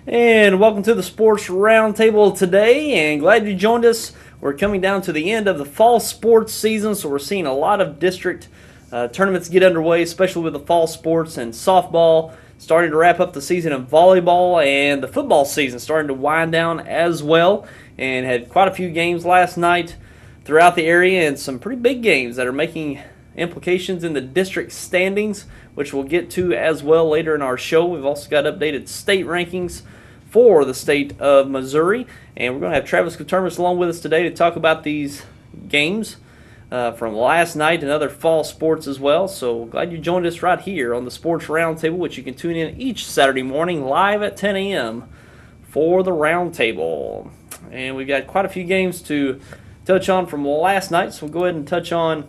And welcome to the Sports Roundtable today, and glad you joined us. We're coming down to the end of the fall sports season, so we're seeing a lot of district tournaments get underway, especially with the fall sports and softball starting to wrap up the season in volleyball, and the football season starting to wind down as well, and had quite a few games last night throughout the area, and some pretty big games that are making implications in the district standings, which we'll get to as well later in our show. We've also got updated state rankings for the state of Missouri, and we're going to have Travis Quertermous along with us today to talk about these games from last night and other fall sports as well. So glad you joined us right here on the Sports Roundtable, which you can tune in each Saturday morning live at 10 a.m. for the Roundtable. And we've got quite a few games to touch on from last night, so we'll go ahead and touch on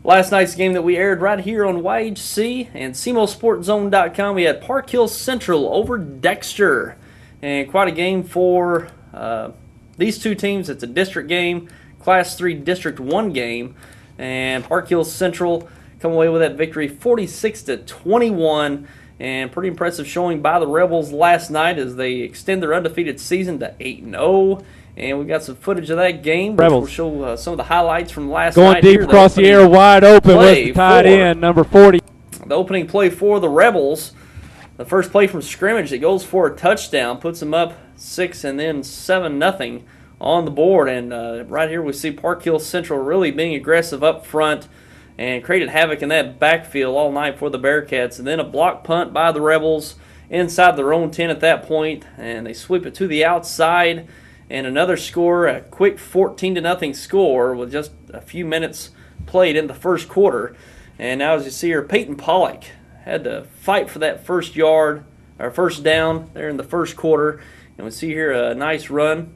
last night's game that we aired right here on YHC and SEMOsportzone.com. We had Park Hill Central over Dexter, and quite a game for these two teams. It's a district game, Class 3 District 1 game, and Park Hill Central come away with that victory 46-21, and pretty impressive showing by the Rebels last night as they extend their undefeated season to 8-0. And we've got some footage of that game. Rebels We'll show some of the highlights from last going night. Going deep across the air, wide open with the tight end, number 40. The opening play for the Rebels. The first play from scrimmage that goes for a touchdown, puts them up 6 and then 7-0 on the board. And right here we see Park Hill Central really being aggressive up front and created havoc in that backfield all night for the Bearcats. And then a block punt by the Rebels inside their own 10 at that point, and they sweep it to the outside. And another score, a quick 14-0 score with just a few minutes played in the first quarter. And now as you see here, Peyton Pollock had to fight for that first down there in the first quarter. And we see here a nice run,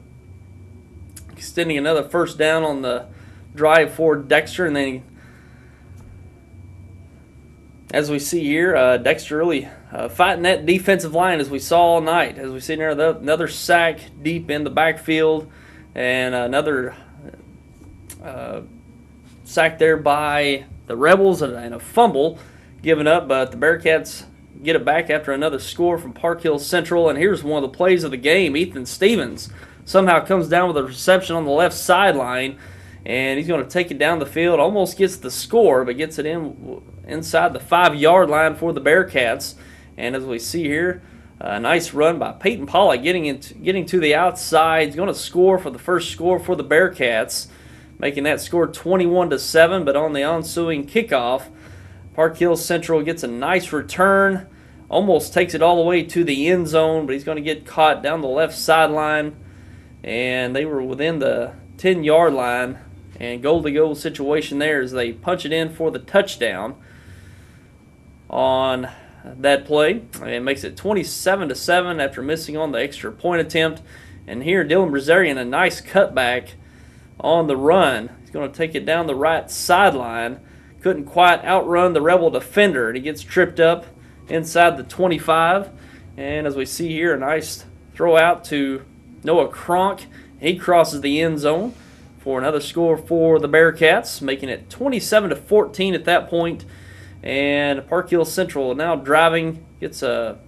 extending another first down on the drive for Dexter. And then as we see here, Dexter really fighting that defensive line as we saw all night. As we see there, another sack deep in the backfield, and another sack there by the Rebels, and a fumble given up. But the Bearcats get it back after another score from Park Hill Central. And here's one of the plays of the game. Ethan Stevens somehow comes down with a reception on the left sideline, and he's going to take it down the field. Almost gets the score, but gets it inside the 5-yard line for the Bearcats. And as we see here, a nice run by Peyton Pollock getting to the outside. He's going to score for the first score for the Bearcats, making that score 21-7. But on the ensuing kickoff, Park Hill Central gets a nice return, almost takes it all the way to the end zone, but he's going to get caught down the left sideline. And they were within the 10-yard line, and goal-to-goal situation there as they punch it in for the touchdown on that play. And it makes it 27-7 after missing on the extra point attempt. And here Dylan Brazarian, a nice cutback on the run. He's going to take it down the right sideline. Couldn't quite outrun the Rebel defender, and he gets tripped up inside the 25. And as we see here, a nice throw out to Noah Kronk. He crosses the end zone for another score for the Bearcats, making it 27-14 at that point. And Park Hill Central now driving, gets a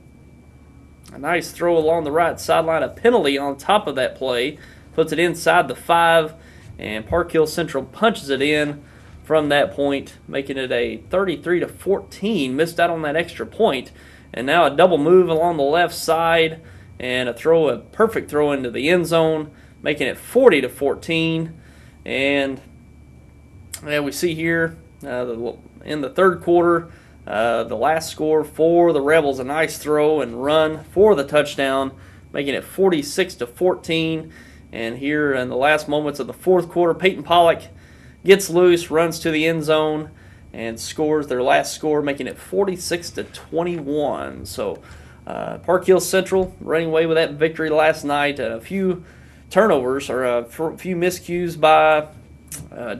nice throw along the right sideline, a penalty on top of that play, puts it inside the 5, and Park Hill Central punches it in from that point, making it a 33-14. Missed out on that extra point, and now a double move along the left side and a perfect throw into the end zone, making it 40-14. And we see here in the third quarter, the last score for the Rebels, a nice throw and run for the touchdown, making it 46-14. And here in the last moments of the fourth quarter, Peyton Pollock gets loose, runs to the end zone, and scores their last score, making it 46-21. So Park Hill Central running away with that victory last night. A few turnovers or a few miscues by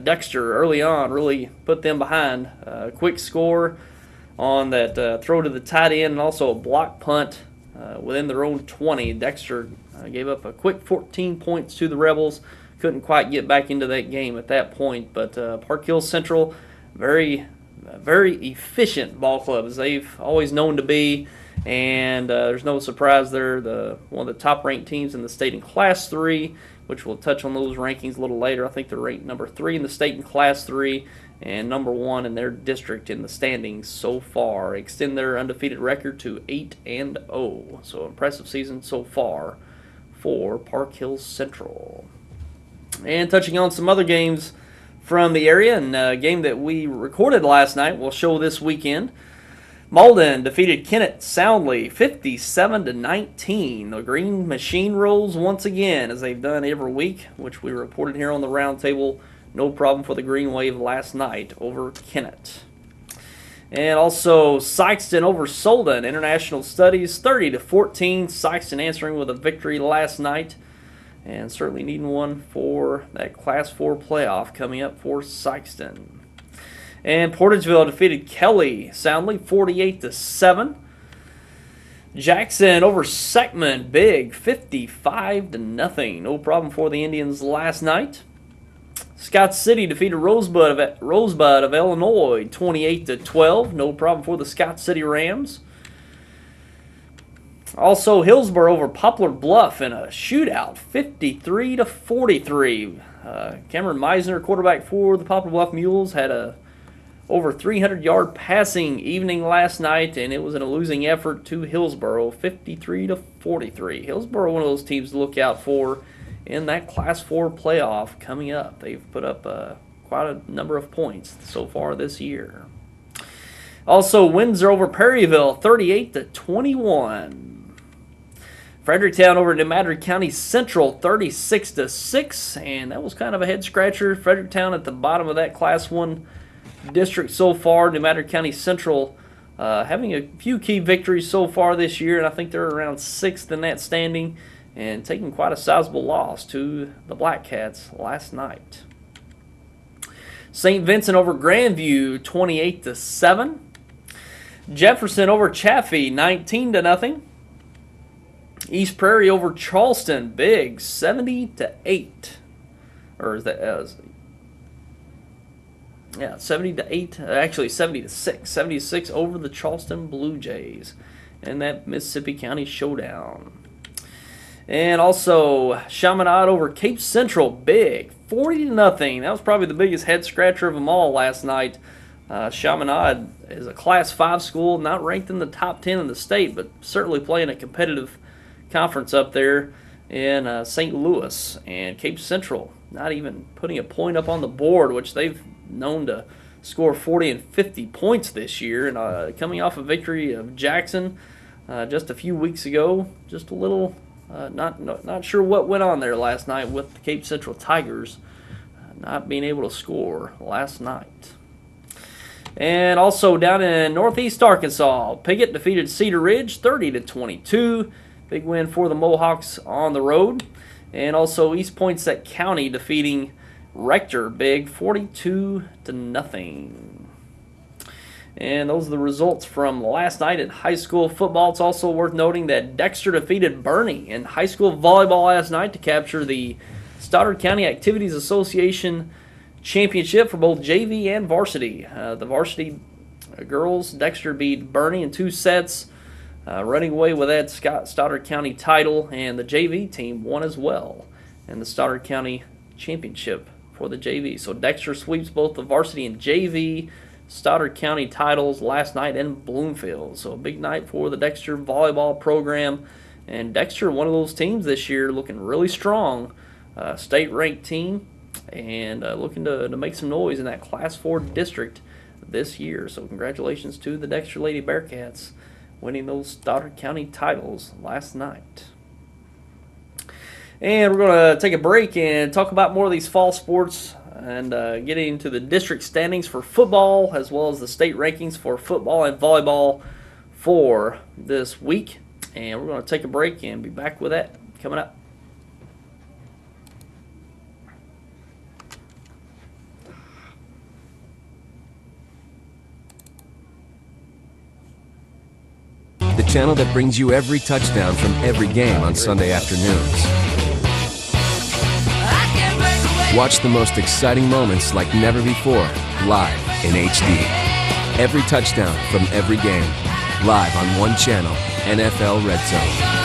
Dexter early on really put them behind. A quick score on that throw to the tight end, and also a block punt within their own 20. Dexter gave up a quick 14 points to the Rebels. Couldn't quite get back into that game at that point. But Park Hill Central, very efficient ball club, as they've always known to be. And there's no surprise they're one of the top-ranked teams in the state in Class 3, which we'll touch on those rankings a little later. I think they're ranked number 3 in the state in Class 3 and number 1 in their district in the standings so far. Extend their undefeated record to 8-0. So impressive season so far for Park Hills Central. And touching on some other games from the area, and a game that we recorded last night we'll show this weekend. Malden defeated Kennett soundly, 57-19. The Green Machine rolls once again, as they've done every week, which we reported here on the Roundtable. No problem for the Green Wave last night over Kennett. And also Sykeston over Solden, International Studies, 30-14. Sykeston answering with a victory last night, and certainly needing one for that Class 4 playoff coming up for Sykeston. And Portageville defeated Kelly soundly, 48-7. Jackson over Seckman, big, 55-0. No problem for the Indians last night. Scott City defeated Rosebud of Illinois, 28-12. No problem for the Scott City Rams. Also, Hillsborough over Poplar Bluff in a shootout, 53-43. Cameron Meisner, quarterback for the Poplar Bluff Mules, had a over 300-yard passing evening last night, and it was in a losing effort to Hillsborough, 53-43. Hillsborough, one of those teams to look out for in that Class 4 playoff coming up. They've put up quite a number of points so far this year. Also, Windsor over Perryville, 38-21. Fredericktown over New Madrid County Central, 36-6, and that was kind of a head-scratcher. Fredericktown at the bottom of that Class 1 district so far. New Madrid County Central having a few key victories so far this year, and I think they're around 6th in that standing, and taking quite a sizable loss to the Black Cats last night. St. Vincent over Grandview, 28-7. Jefferson over Chaffee, 19-0. East Prairie over Charleston, big, 70-8. Or is that 70-8, actually 70-6. 76 over the Charleston Blue Jays in that Mississippi County showdown. And also Chaminade over Cape Central, big, 40-0. That was probably the biggest head scratcher of them all last night. Chaminade is a Class 5 school, not ranked in the top 10 in the state, but certainly playing a competitive conference up there in St. Louis. And Cape Central not even putting a point up on the board, which they've known to score 40 and 50 points this year. And coming off a victory of Jackson just a few weeks ago, just a little not sure what went on there last night with the Cape Central Tigers not being able to score last night. And also down in Northeast Arkansas, Piggott defeated Cedar Ridge 30-22. Big win for the Mohawks on the road. And also East Poinsett County defeating Rector, big, 42-0. And those are the results from last night in high school football. It's also worth noting that Dexter defeated Bernie in high school volleyball last night to capture the Stoddard County Activities Association championship for both JV and varsity. The varsity girls, Dexter beat Bernie in 2 sets, running away with that Stoddard County title, and the JV team won as well in the Stoddard County championship for the JV. So Dexter sweeps both the varsity and JV Stoddard County titles last night in Bloomfield. So a big night for the Dexter volleyball program. And Dexter, one of those teams this year, looking really strong. State-ranked team, and looking to make some noise in that Class 4 district this year. So congratulations to the Dexter Lady Bearcats winning those Stoddard County titles last night. And we're going to take a break and talk about more of these fall sports and get into the district standings for football as well as the state rankings for football and volleyball for this week. And we're going to take a break and be back with that coming up. The channel that brings you every touchdown from every game on Sunday afternoons. Watch the most exciting moments like never before, live in HD. Every touchdown from every game, live on one channel, NFL Red Zone.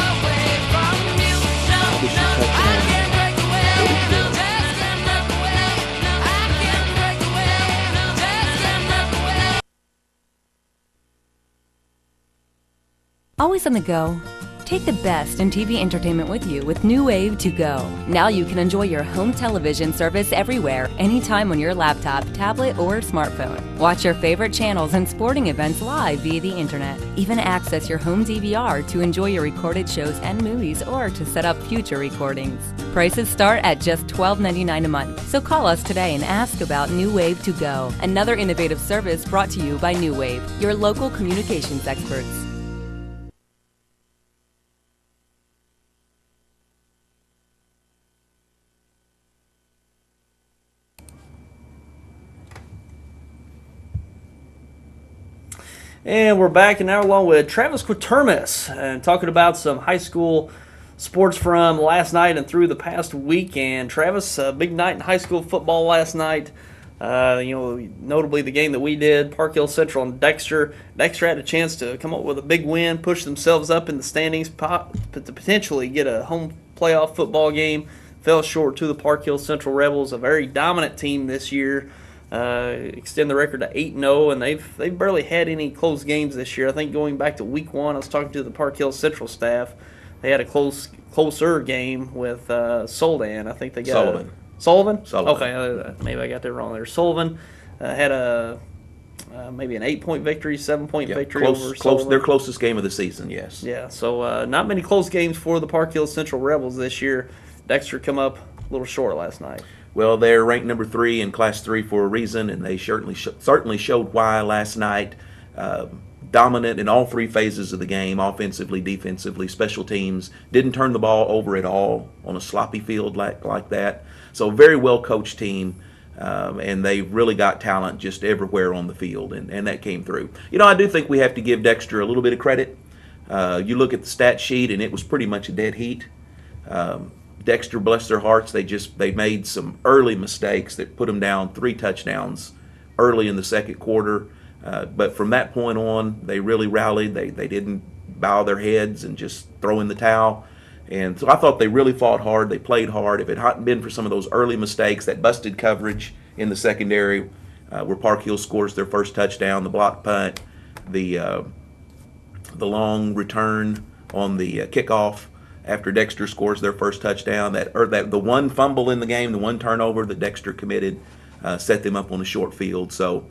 Always on the go? Take the best in TV entertainment with you with New Wave to Go. Now you can enjoy your home television service everywhere, anytime on your laptop, tablet, or smartphone. Watch your favorite channels and sporting events live via the internet. Even access your home DVR to enjoy your recorded shows and movies or to set up future recordings. Prices start at just $12.99 a month. So call us today and ask about New Wave to Go. Another innovative service brought to you by New Wave, your local communications experts. And we're back, and now along with Travis Quertermous and talking about some high school sports from last night and through the past weekend. Travis, a big night in high school football last night. Notably the game that we did, Park Hill Central and Dexter. Dexter had a chance to come up with a big win, push themselves up in the standings, to potentially get a home playoff football game. Fell short to the Park Hill Central Rebels, a very dominant team this year. Extend the record to 8-0, and they've barely had any close games this year. I think going back to week 1, I was talking to the Park Hill Central staff. They had a closer game with Soldan. I think they got Sullivan. Okay, maybe I got that wrong there. Sullivan had maybe an 8-point victory, 7-point victory over Sullivan. Their closest game of the season, yes. Yeah, so not many close games for the Park Hill Central Rebels this year. Dexter come up a little short last night. Well, they're ranked number 3 in Class 3 for a reason, and they certainly showed why last night. Dominant in all 3 phases of the game, offensively, defensively, special teams. Didn't turn the ball over at all on a sloppy field like that. So very well-coached team, and they really got talent just everywhere on the field, and that came through. I do think we have to give Dexter a little bit of credit. You look at the stat sheet, and it was pretty much a dead heat. Dexter, bless their hearts, they made some early mistakes that put them down 3 touchdowns early in the second quarter. But from that point on, they really rallied. They didn't bow their heads and just throw in the towel. And so I thought they really fought hard. They played hard. If it hadn't been for some of those early mistakes, that busted coverage in the secondary, where Park Hill scores their first touchdown, the block punt, the long return on the kickoff after Dexter scores their first touchdown, the one fumble in the game, the one turnover that Dexter committed, set them up on a short field. So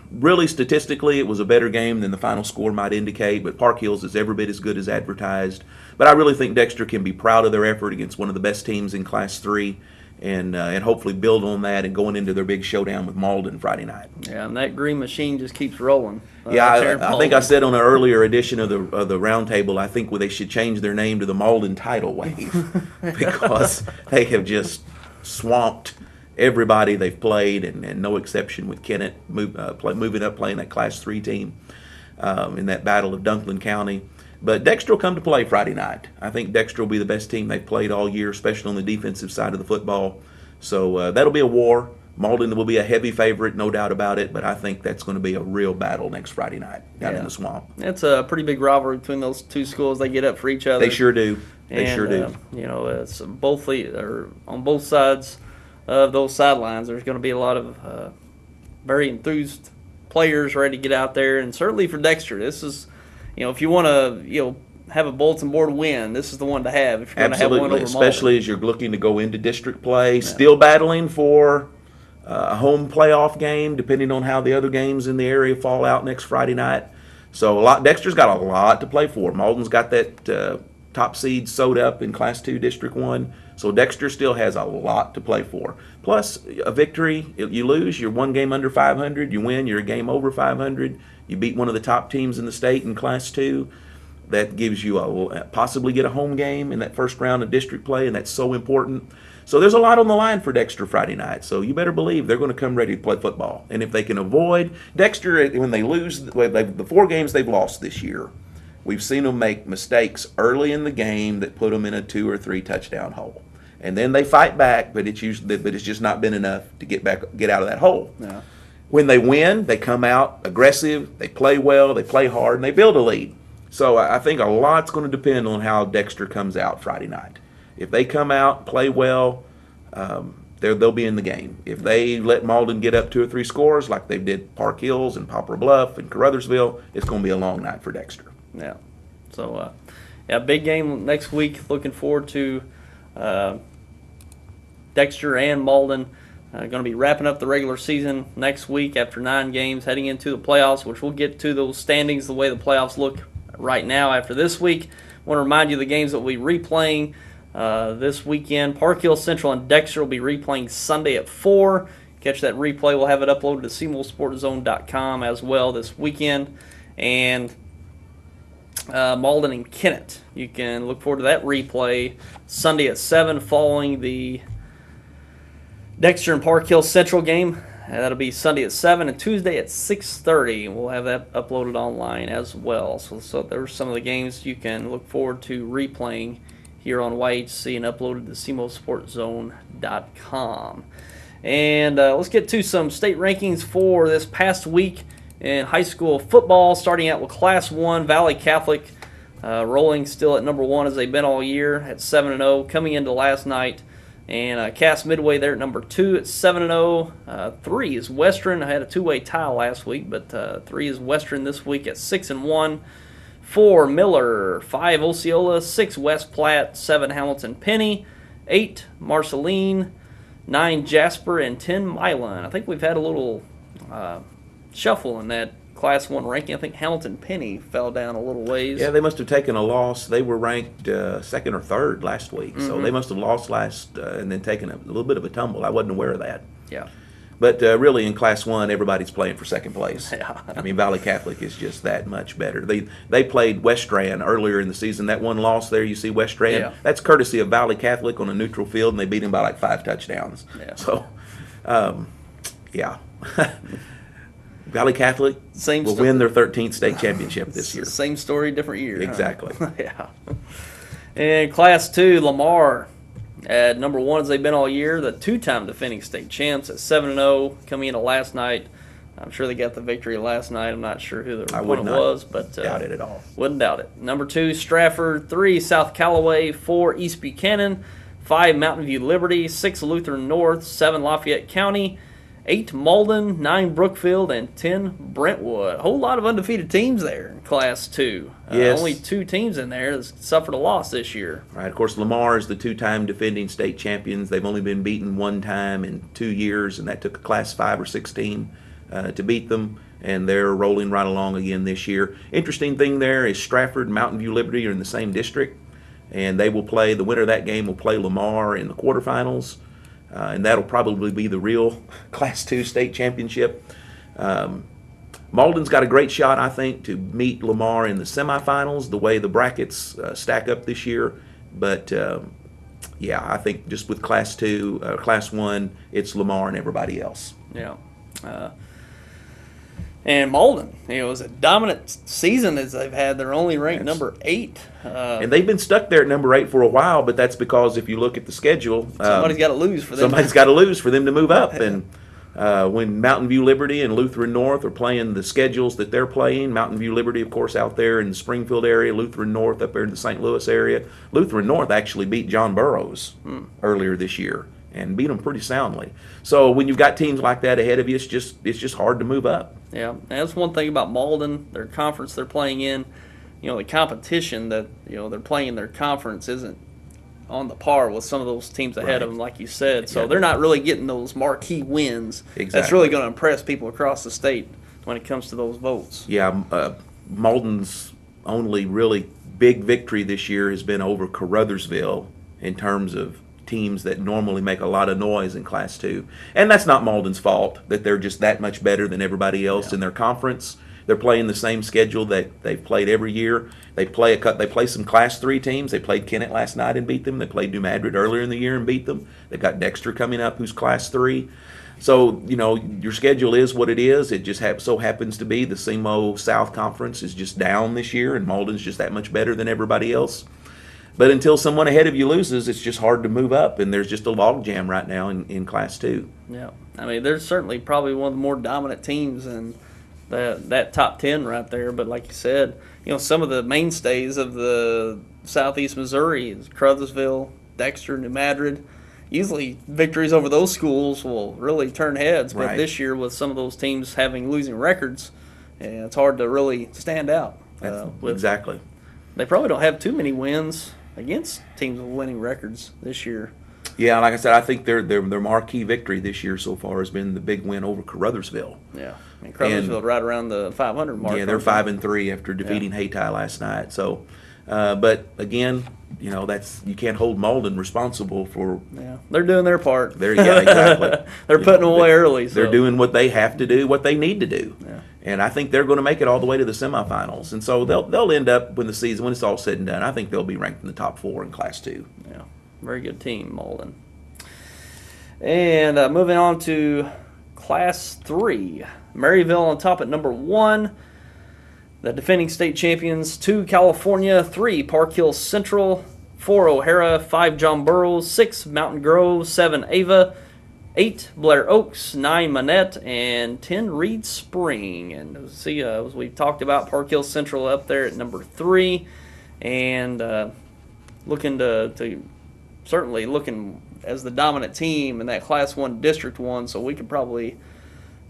really statistically it was a better game than the final score might indicate, but Park Hills is every bit as good as advertised. But I really think Dexter can be proud of their effort against one of the best teams in Class 3 and hopefully build on that and going into their big showdown with Malden Friday night. Yeah, and that green machine just keeps rolling. I think I said on an earlier edition of the Roundtable, I think they should change their name to the Malden Tidal Wave because they have just swamped everybody they've played, and no exception with Kennett moving up playing that Class 3 team in that battle of Dunklin County. But Dexter will come to play Friday night. I think Dexter will be the best team they've played all year, especially on the defensive side of the football. So that'll be a war. Malden will be a heavy favorite, no doubt about it, but I think that's going to be a real battle next Friday night down in the swamp. It's a pretty big rivalry between those two schools. They get up for each other. They sure do. It's on both sides of those sidelines. There's going to be a lot of very enthused players ready to get out there, and certainly for Dexter, this is, if you want to, have a bulletin board win, this is the one to have. If you're going to have one over especially Malden. As you're looking to go into district play, still battling for a home playoff game, depending on how the other games in the area fall out next Friday night. So Dexter's got a lot to play for. Malden's got that top seed sewed up in Class 2 District 1. So Dexter still has a lot to play for. Plus, a victory, you lose, you're one game under 500. You win, you're a game over 500. You beat one of the top teams in the state in Class 2. That gives you possibly get a home game in that first round of district play, and that's so important. So there's a lot on the line for Dexter Friday night. So you better believe they're going to come ready to play football. And if they can avoid Dexter, when they lose, the 4 games they've lost this year, we've seen them make mistakes early in the game that put them in a 2 or 3 touchdown hole. And then they fight back, but it's just not been enough to get out of that hole. Yeah. When they win, they come out aggressive, they play well, they play hard, and they build a lead. So I think a lot's going to depend on how Dexter comes out Friday night. If they come out, play well, they'll be in the game. If they let Malden get up 2 or 3 scores like they did Park Hills and Poplar Bluff and Caruthersville, it's going to be a long night for Dexter. Yeah. So, big game next week. Looking forward to Dexter and Malden. Going to be wrapping up the regular season next week after 9 games, heading into the playoffs, which we'll get to those standings, the way the playoffs look right now after this week. I want to remind you of the games that we'll be replaying this weekend. Park Hill Central and Dexter will be replaying Sunday at 4. Catch that replay. We'll have it uploaded to SeymourSportsZone.com as well this weekend. And Malden and Kennett. You can look forward to that replay Sunday at 7 following the Dexter and Park Hill Central game. That'll be Sunday at 7 and Tuesday at 6:30. We'll have that uploaded online as well. So there's some of the games you can look forward to replaying here on YHC and uploaded to SeymourSportsZone.com. And let's get to some state rankings for this past week in high school football, starting out with Class 1, Valley Catholic, rolling still at number 1 as they've been all year at 7-0, coming into last night. And Cass Midway there at number 2 at 7-0. 3 is Western. I had a 2-way tie last week, but 3 is Western this week at 6-1. 4 Miller, 5 Osceola, 6 West Platte, 7 Hamilton Penny, 8 Marceline, 9 Jasper, and 10 Milan. I think we've had a little shuffle in that Class 1 ranking. I think Hamilton Penny fell down a little ways. Yeah, they must have taken a loss. They were ranked 2nd or 3rd last week, so they must have lost last and then taken a little bit of a tumble. I wasn't aware of that. Yeah. But really in Class 1, everybody's playing for 2nd place. Yeah. I mean, Valley Catholic is just that much better. They played West Strand earlier in the season. That one loss there, you see West Strand, Yeah. that's courtesy of Valley Catholic on a neutral field, and they beat him by like 5 touchdowns. Yeah. So, yeah. Valley Catholic will win their 13th state championship this year. Same story, different year. Exactly. Huh? Yeah. And Class 2, Lamar at number 1 as they've been all year. The 2-time defending state champs at 7-0 coming into last night. I'm sure they got the victory last night. I'm not sure who their opponent was, but doubt it at all. Wouldn't doubt it. Number 2, Stratford. 3, South Callaway. 4, East Buchanan. 5, Mountain View Liberty. 6, Lutheran North. 7, Lafayette County. 8, Malden, 9, Brookfield, and 10, Brentwood. A whole lot of undefeated teams there in Class 2. Yes. Only 2 teams in there that suffered a loss this year. Right. Of course, Lamar is the 2-time defending state champions. They've only been beaten 1 time in 2 years, and that took a Class 5 or 6 team to beat them, and they're rolling right along again this year. Interesting thing there is Stratford and Mountain View Liberty are in the same district, and they will play, the winner of that game will play Lamar in the quarterfinals. And that'll probably be the real Class 2 state championship. Malden's got a great shot, I think, to meet Lamar in the semifinals, the way the brackets stack up this year. But, yeah, I think just with Class 2, Class 1, it's Lamar and everybody else. Yeah. And Malden, it was a dominant season as they've had. They're only ranked number 8. And they've been stuck there at number 8 for a while, but that's because if you look at the schedule, somebody's got to lose for them. Somebody's got to lose for them to move up. And when Mountain View Liberty and Lutheran North are playing the schedules that they're playing, Mountain View Liberty, of course, out there in the Springfield area, Lutheran North up there in the St. Louis area. Lutheran North actually beat John Burroughs earlier this year and beat them pretty soundly. So when you've got teams like that ahead of you, it's just hard to move up. Yeah, and that's one thing about Malden, their conference they're playing in. You know, the competition that they're playing in their conference isn't on the par with some of those teams ahead of them, like you said. So they're not really getting those marquee wins. Exactly. That's really going to impress people across the state when it comes to those votes. Yeah, Malden's only really big victory this year has been over Caruthersville in terms of teams that normally make a lot of noise in Class 2. And that's not Malden's fault that they're just that much better than everybody else in their conference. They're playing the same schedule that they've played every year. They play some Class 3 teams. They played Kennett last night and beat them. They played New Madrid earlier in the year and beat them. They've got Dexter coming up, who's Class 3. So, your schedule is what it is. It just so happens to be the SEMO South Conference is just down this year, and Malden's just that much better than everybody else. But until someone ahead of you loses, it's just hard to move up, and there's just a logjam right now in Class 2. Yeah, I mean, they're certainly probably one of the more dominant teams in that top 10 right there. But like you said, some of the mainstays of the Southeast Missouri is Crothersville, Dexter, New Madrid. Usually victories over those schools will really turn heads, but Right. this year with some of those teams having losing records, it's hard to really stand out. Exactly. They probably don't have too many wins against teams with winning records this year. Yeah, like I said, I think their marquee victory this year so far has been the big win over Crothersville. Yeah, and Crothersville right around the 500 mark. Yeah, they're 5-3 after defeating Hayti last night. So, but again, you can't hold Malden responsible for. Yeah, they're doing their part. There you go, exactly. They're putting them away early. So. They're doing what they have to do, what they need to do. Yeah. And I think they're going to make it all the way to the semifinals. And so they'll end up when it's all said and done. I think they'll be ranked in the top 4 in Class 2. Yeah, very good team, Malden. And moving on to Class 3, Maryville on top at number 1. The defending state champions, 2 California, 3 Park Hill Central, 4 O'Hara, 5 John Burroughs, 6 Mountain Grove, 7 Ava, 8 Blair Oaks, 9 Manette, and 10 Reed Spring. And see, as we talked about, Park Hill Central up there at number 3, and looking certainly looking as the dominant team in that Class 1 District 1. So we could probably,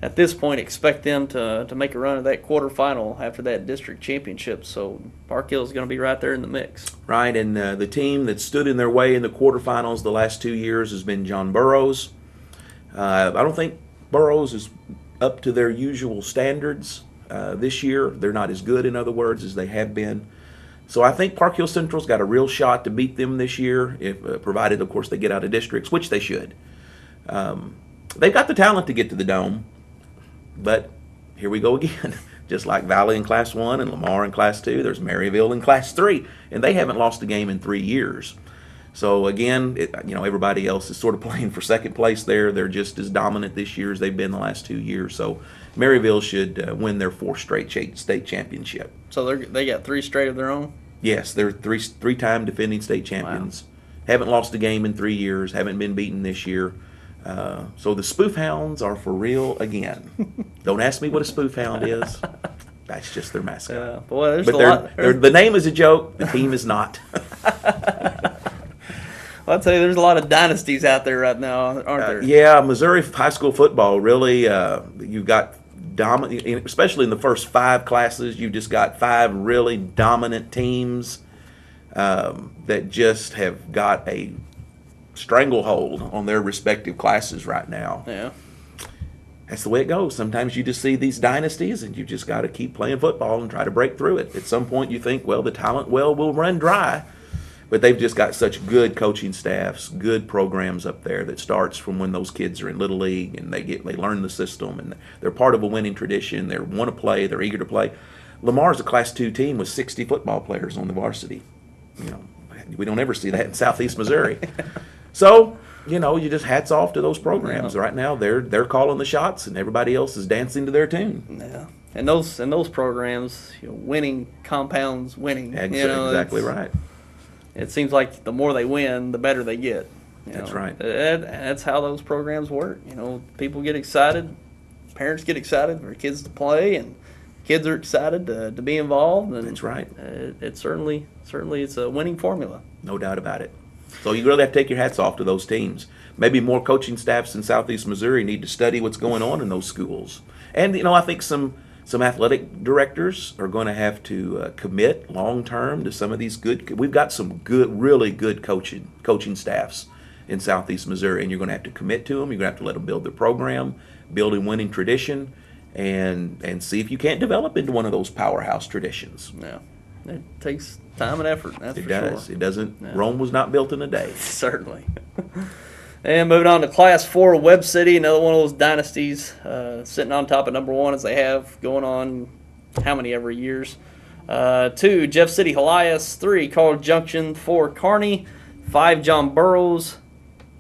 at this point, expect them to make a run at that quarterfinal after that district championship. So Park Hill is going to be right there in the mix. Right, and the team that stood in their way in the quarterfinals the last 2 years has been John Burroughs. I don't think Burroughs is up to their usual standards this year. They're not as good, in other words, as they have been. So I think Park Hill Central's got a real shot to beat them this year, if provided, of course, they get out of districts, which they should. They've got the talent to get to the Dome, but here we go again. Just like Valley in Class 1 and Lamar in Class 2, there's Maryville in Class 3, and they haven't lost a game in 3 years. So again, everybody else is sort of playing for second place there. They're just as dominant this year as they've been the last 2 years. So Maryville should win their 4th straight state championship. So they got 3 straight of their own? Yes, they're three-time defending state champions. Wow. Haven't lost a game in 3 years. Haven't been beaten this year. So the Spoof Hounds are for real again. Don't ask me what a Spoof Hound is. That's just their mascot. Yeah, boy, there's but a lot. The name is a joke. The team is not. Well, I'll tell you, there's a lot of dynasties out there right now, aren't there? Yeah, Missouri high school football, really, you've got dominant, especially in the first 5 classes, you've just got 5 really dominant teams that just have got a stranglehold on their respective classes right now. Yeah. That's the way it goes. Sometimes you just see these dynasties and you just got to keep playing football and try to break through it. At some point you think, well, the talent well will run dry. But they've just got such good coaching staffs, good programs up there that starts from when those kids are in Little League and they learn the system and they're part of a winning tradition. They want to play. They're eager to play. Lamar's a Class 2 team with 60 football players on the varsity. We don't ever see that in Southeast Missouri. So, you just hats off to those programs. Yeah. Right now, they're calling the shots and everybody else is dancing to their tune. Yeah. And those programs, winning compounds winning. Exactly right. It seems like the more they win, the better they get. That's right. That's how those programs work. People get excited, parents get excited for kids to play, and kids are excited to be involved. And that's right. It's certainly it's a winning formula. No doubt about it. So you really have to take your hats off to those teams. Maybe more coaching staffs in Southeast Missouri need to study what's going on in those schools. And I think some athletic directors are going to have to commit long term to some of these good. We've got some really good coaching staffs in Southeast Missouri, and you're going to have to commit to them. You're going to have to let them build their program, build a winning tradition, and see if you can't develop into one of those powerhouse traditions. Yeah, it takes time and effort. That's for does. Sure. It doesn't. Yeah. Rome was not built in a day. Certainly. And moving on to Class 4, Webb City, another one of those dynasties, sitting on top of number 1 as they have going on how many every years. 2, Jeff City Helias. 3, College Junction. 4, Kearney. 5, John Burroughs.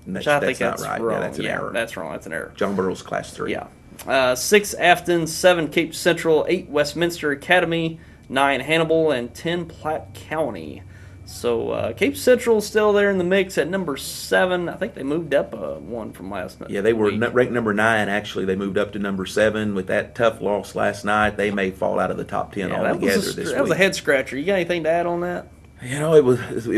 That's that's not right. wrong. Yeah, that's an error. That's wrong. That's an error. John Burroughs, Class 3. Yeah. 6, Afton. 7, Cape Central. 8, Westminster Academy. 9, Hannibal. And 10, Platte County. So Cape Central's still there in the mix at number 7. I think they moved up one from last night. Yeah, they were ranked number 9, actually. They moved up to number 7. With that tough loss last night, they may fall out of the top 10 altogether this week. That was a head-scratcher. You got anything to add on that? You know, it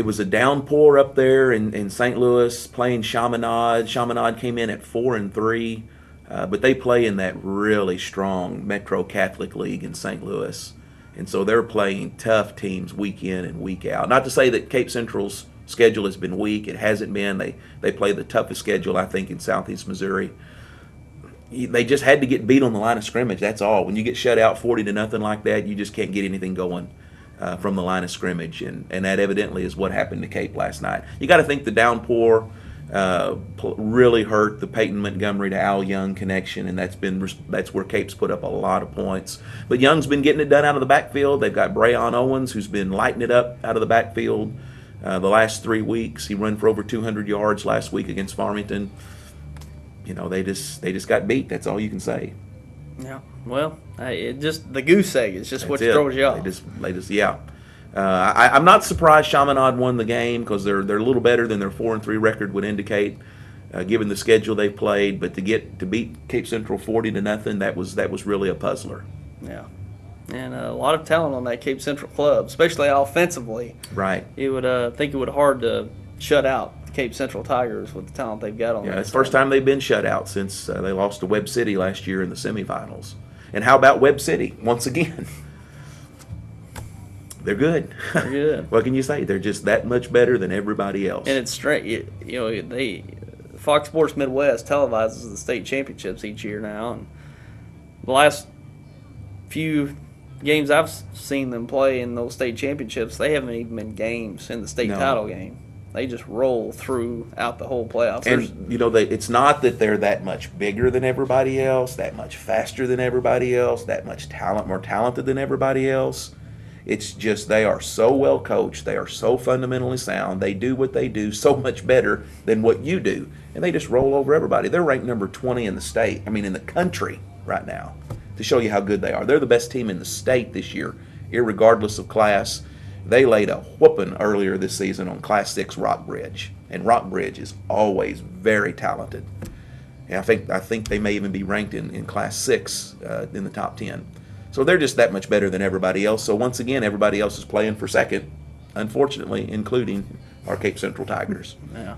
was a downpour up there in St. Louis playing Chaminade. Chaminade came in at 4-3, but they play in that really strong Metro Catholic League in St. Louis. And so they're playing tough teams week in and week out. Not to say that Cape Central's schedule has been weak. It hasn't been. They play the toughest schedule, I think, in Southeast Missouri. They just had to get beat on the line of scrimmage. That's all. When you get shut out 40-0 like that, you just can't get anything going from the line of scrimmage. And that evidently is what happened to Cape last night. You got to think the downpour really hurt the Peyton Montgomery to Al Young connection, and that's where Cape's put up a lot of points. But Young's been getting it done out of the backfield. They've got Brayon Owens, who's been lighting it up out of the backfield the last 3 weeks. He run for over 200 yards last week against Farmington. You know, they just got beat. That's all you can say. Yeah. Well, it just the goose egg is just what throws you off. They just yeah. I'm not surprised Chaminade won the game because they're a little better than their 4-3 record would indicate, given the schedule they played. But to beat Cape Central 40-0, that was really a puzzler. Yeah, and a lot of talent on that Cape Central club, especially offensively. Right. You would think it would hard to shut out the Cape Central Tigers with the talent they've got on. Yeah, it's the first time they've been shut out since they lost to Webb City last year in the semifinals. And how about Webb City once again? They're good. They're good. What can you say? They're just that much better than everybody else. And it's straight. You know, Fox Sports Midwest televises the state championships each year now, and the last few games I've seen them play in those state championships, they haven't even been games in the state title game. They just roll throughout the whole playoffs. And, you know, it's not that they're that much bigger than everybody else, that much faster than everybody else, that much more talented than everybody else. It's just they are so well coached. They are so fundamentally sound. They do what they do so much better than what you do. And they just roll over everybody. They're ranked number 20 in the state, in the country right now, to show you how good they are. They're the best team in the state this year, irregardless of class. They laid a whooping earlier this season on Class 6 Rockbridge. And Rockbridge is always very talented. And I think they may even be ranked in Class 6 in the top 10. So they're just that much better than everybody else. So once again, everybody else is playing for second, unfortunately, including our Cape Central Tigers. Yeah.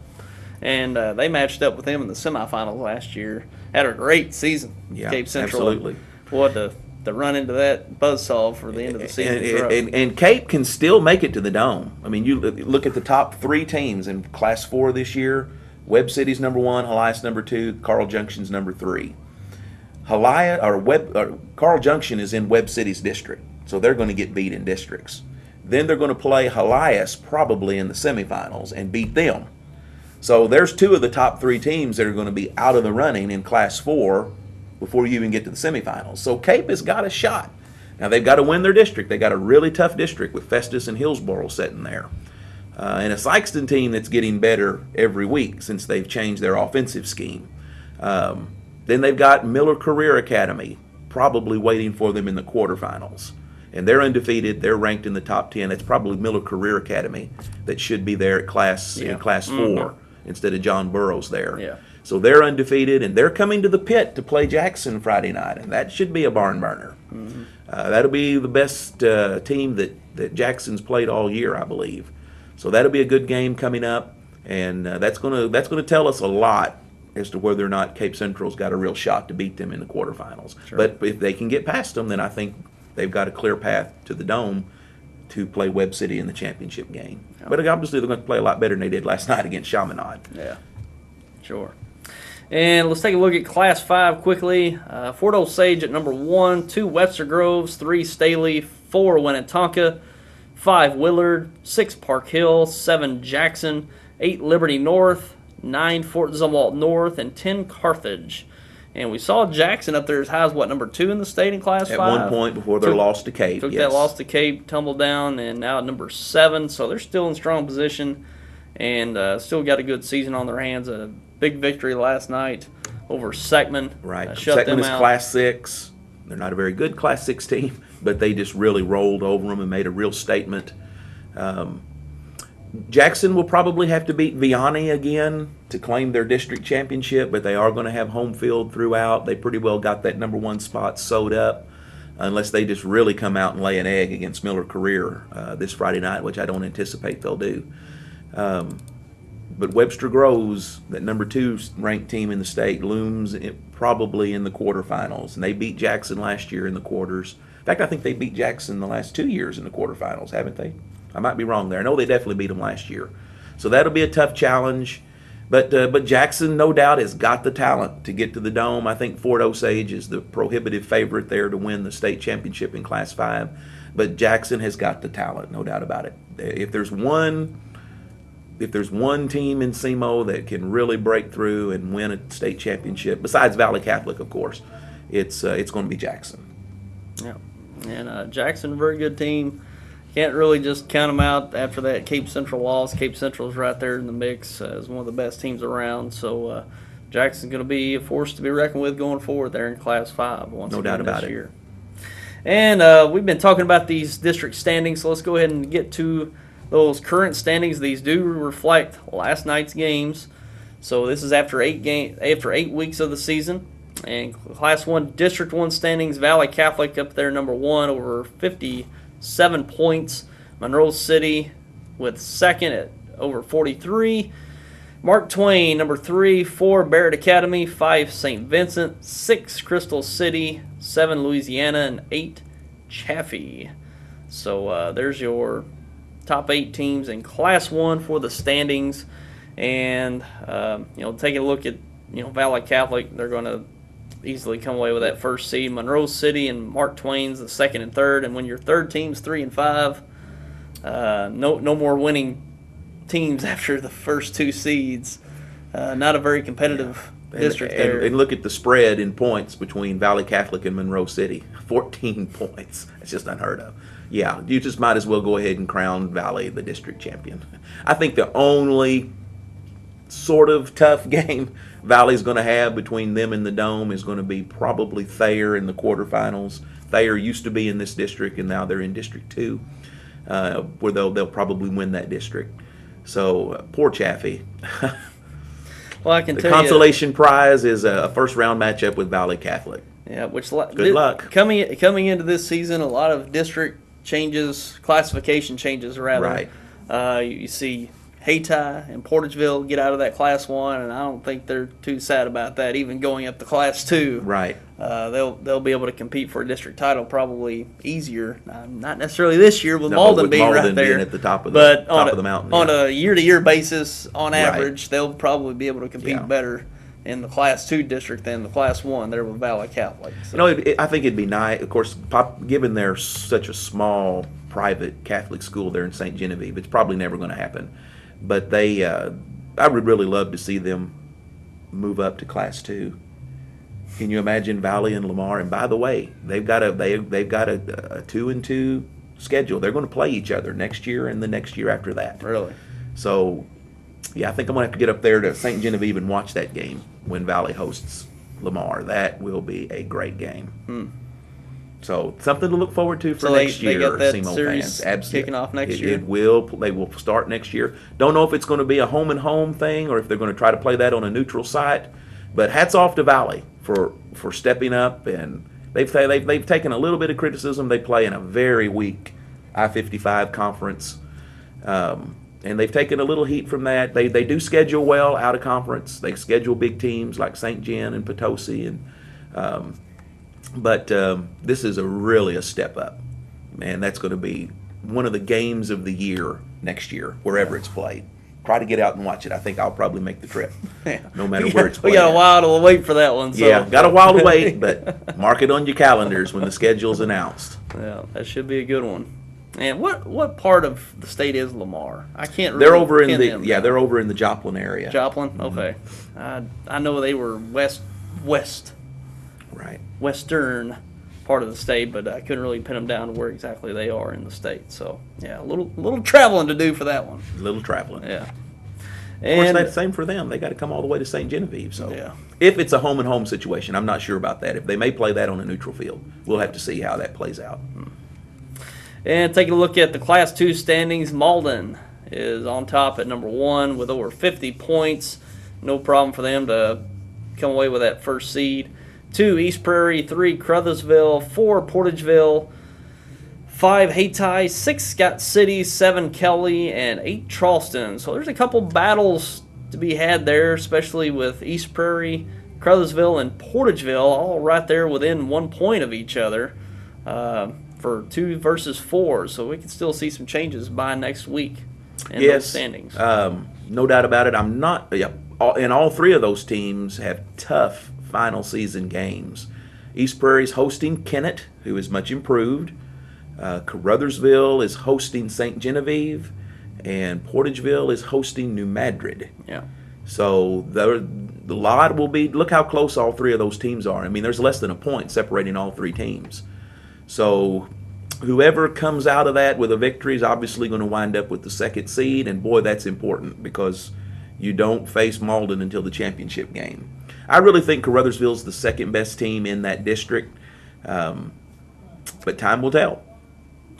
And they matched up with them in the semifinals last year. Had a great season. Yeah, Cape Central. absolutely. What to run into that buzzsaw for the end of the season. And Cape can still make it to the Dome. You look at the top 3 teams in Class 4 this year. Webb City's number 1, Helias number 2, Carl Junction's number 3. Carl Junction is in Webb City's district, so they're going to get beat in districts. Then they're going to play Helias probably in the semifinals and beat them. So there's 2 of the top 3 teams that are going to be out of the running in Class 4 before you even get to the semifinals. So Cape has got a shot. Now they've got to win their district. They got a really tough district with Festus and Hillsboro sitting there. And a Sykeston team that's getting better every week since they've changed their offensive scheme. Then they've got Miller Career Academy probably waiting for them in the quarterfinals. And they're undefeated. They're ranked in the top 10. It's probably Miller Career Academy that should be there at in Class 4 instead of John Burroughs there. Yeah. So they're undefeated, and they're coming to the pit to play Jackson Friday night, and that should be a barn burner. Mm-hmm. That'll be the best team that Jackson's played all year, I believe. So that'll be a good game coming up, and that's gonna tell us a lot as to whether or not Cape Central's got a real shot to beat them in the quarterfinals. Sure. But if they can get past them, then I think they've got a clear path to the Dome to play Webb City in the championship game. Oh. But obviously they're going to play a lot better than they did last night against Chaminade. Yeah, sure. And let's take a look at Class 5 quickly. Fort Osage at number 1, 2 Webster Groves, 3 Staley, 4 Winnetonka, 5 Willard, 6 Park Hill, 7 Jackson, 8 Liberty North, 9 Fort Zumwalt North, and 10 Carthage. And we saw Jackson up there as high as, number 2 in the state in Class 5? At one point before their loss to Cape, Took that loss to Cape, tumbled down, and now at number 7. So they're still in strong position and still got a good season on their hands. A big victory last night over Seckman. Right. Shut them Seckman is out. Class 6. They're not a very good Class 6 team, but they just really rolled over them and made a real statement. Jackson will probably have to beat Vianney again to claim their district championship, but they are going to have home field throughout. They pretty well got that number 1 spot sewed up, unless they just really come out and lay an egg against Miller Career this Friday night, which I don't anticipate they'll do. But Webster Groves, that number 2 ranked team in the state, looms probably in the quarterfinals. And they beat Jackson last year in the quarters. In fact, I think they beat Jackson the last 2 years in the quarterfinals, haven't they? I might be wrong there. I know they definitely beat them last year. So that'll be a tough challenge. But Jackson, no doubt, has got the talent to get to the Dome. I think Fort Osage is the prohibitive favorite there to win the state championship in Class 5. But Jackson has got the talent, no doubt about it. If there's one team in SEMO that can really break through and win a state championship, besides Valley Catholic, of course, it's going to be Jackson. Yeah, and Jackson, very good team. Can't really just count them out after that Cape Central loss. Cape Central's right there in the mix as one of the best teams around. So Jackson's going to be a force to be reckoned with going forward there in Class 5 once no doubt again about this it. year. And we've been talking about these district standings, so let's go ahead and get to those current standings. These do reflect last night's games. So this is after 8 weeks of the season. And Class 1 District 1 standings, Valley Catholic up there number 1 over 57 points. Monroe City with second at over 43. Mark Twain, number 3, 4, Barrett Academy, 5, St. Vincent, 6, Crystal City, 7, Louisiana, and 8, Chaffee. So there's your top 8 teams in Class 1 for the standings. And, taking a look at, Valley Catholic, they're going to easily come away with that first seed. Monroe City and Mark Twain's the second and third. And when your third team's 3 and 5, no more winning teams after the first 2 seeds. Not a very competitive district there. And look at the spread in points between Valley Catholic and Monroe City. 14 points. It's just unheard of. Yeah, you just might as well go ahead and crown Valley the district champion. I think the only sort of tough game Valley's going to have between them and the Dome is going to be probably Thayer in the quarterfinals. Thayer used to be in this district, and now they're in District 2, where they'll probably win that district. So poor Chaffee. Well, I can the tell you, consolation prize is a first-round matchup with Valley Catholic. Yeah, Good luck. Coming into this season, a lot of district changes, classification changes rather. Right. You see Hayti and Portageville get out of that Class 1, and I don't think they're too sad about that, even going up to Class 2. Right. They'll be able to compete for a district title probably easier. Not necessarily this year with Malden being right there, at the top of the mountain. On a year-to-year basis, on average, they'll probably be able to compete better in the Class 2 district than the Class 1 there with Valley Catholic. So. I think it'd be nice, of course, given they're such a small private Catholic school there in St. Genevieve, it's probably never going to happen. But I would really love to see them move up to Class 2. Can you imagine Valley and Lamar? And by the way, they've got a 2-2 schedule. They're going to play each other next year and the next year after that. Really? So, yeah, I think I'm going to have to get up there to St. Genevieve and watch that game when Valley hosts Lamar. That will be a great game. So something to look forward to for next year, they got that SEMO series fans. Absolutely. Kicking off next year. They will start next year. Don't know if it's going to be a home and home thing or if they're going to try to play that on a neutral site. But hats off to Valley for stepping up, and they've taken a little bit of criticism. They play in a very weak I-55 conference, and they've taken a little heat from that. They do schedule well out of conference. They schedule big teams like St. Gen and Potosi and. But this is really a step up. Man, that's going to be one of the games of the year next year, wherever it's played. Try to get out and watch it. I think I'll probably make the trip, no matter where it's played. We got a while to wait for that one. So. Yeah, got a while to wait, but mark it on your calendars when the schedule's announced. Yeah, that should be a good one. And what part of the state is Lamar? I can't really They're over in they're over in the Joplin area. Joplin? Okay. I know they were west. Right. Western part of the state, but I couldn't really pin them down to where exactly they are in the state. So yeah, a little traveling to do for that one. A little traveling. Yeah. Of course, that's the same for them. They got to come all the way to St. Genevieve. So yeah. If it's a home and home situation, I'm not sure about that. If they may play that on a neutral field, we'll have to see how that plays out. And taking a look at the Class 2 standings, Malden is on top at number 1 with over 50 points. No problem for them to come away with that first seed. 2, East Prairie. 3, Crothersville. 4, Portageville. 5, Hayti. 6, Scott City. 7, Kelly. And 8, Charleston. So there's a couple battles to be had there, especially with East Prairie, Crothersville, and Portageville all right there within 1 point of each other for 2 versus 4. So we can still see some changes by next week in those standings. No doubt about it. And all 3 of those teams have tough final season games. East Prairie's hosting Kennett, who is much improved. Crothersville is hosting St. Genevieve, and Portageville is hosting New Madrid. Yeah. So the lot will be, look how close all 3 of those teams are. I mean, there's less than a point separating all 3 teams. So whoever comes out of that with a victory is obviously going to wind up with the 2nd seed, and boy, that's important because you don't face Malden until the championship game. I really think Crothersville's the 2nd best team in that district, but time will tell.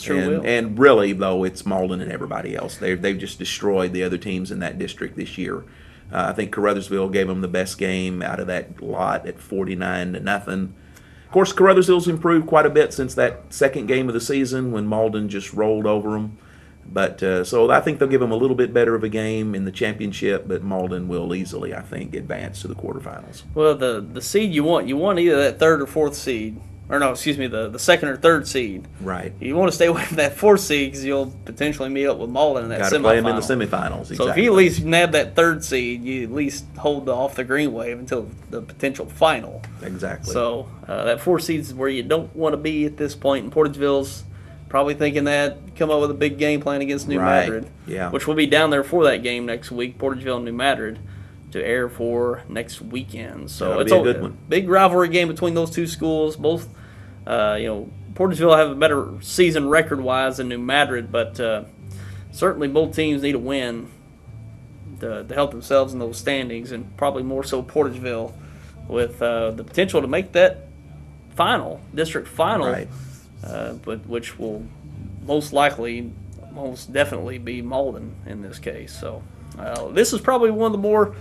And really, though, it's Malden and everybody else. They've just destroyed the other teams in that district this year. I think Crothersville gave them the best game out of that lot at 49-0. Of course, Crothersville's improved quite a bit since that 2nd game of the season when Malden just rolled over them. But so I think they'll give them a little bit better of a game in the championship, but Malden will easily, I think, advance to the quarterfinals. Well, the seed you want either that 3rd or 4th seed. Or no, excuse me, the 2nd or 3rd seed. Right. You want to stay away from that 4th seed because you'll potentially meet up with Malden in that semifinal. Got to play them in the semifinals, exactly. So if you at least nab that 3rd seed, you at least hold off the green wave until the potential final. Exactly. So that 4th seed is where you don't want to be at this point. And Portageville's probably thinking that, come up with a big game plan against New Madrid. Yeah. Which will be down there for that game next week, Portageville and New Madrid, to air for next weekend. So it's a good one. Big rivalry game between those 2 schools. Both, Portageville have a better season record-wise than New Madrid, but certainly both teams need a win to help themselves in those standings, and probably more so Portageville with the potential to make that district final, right. But which will most definitely be Malden in this case. So this is probably one of the more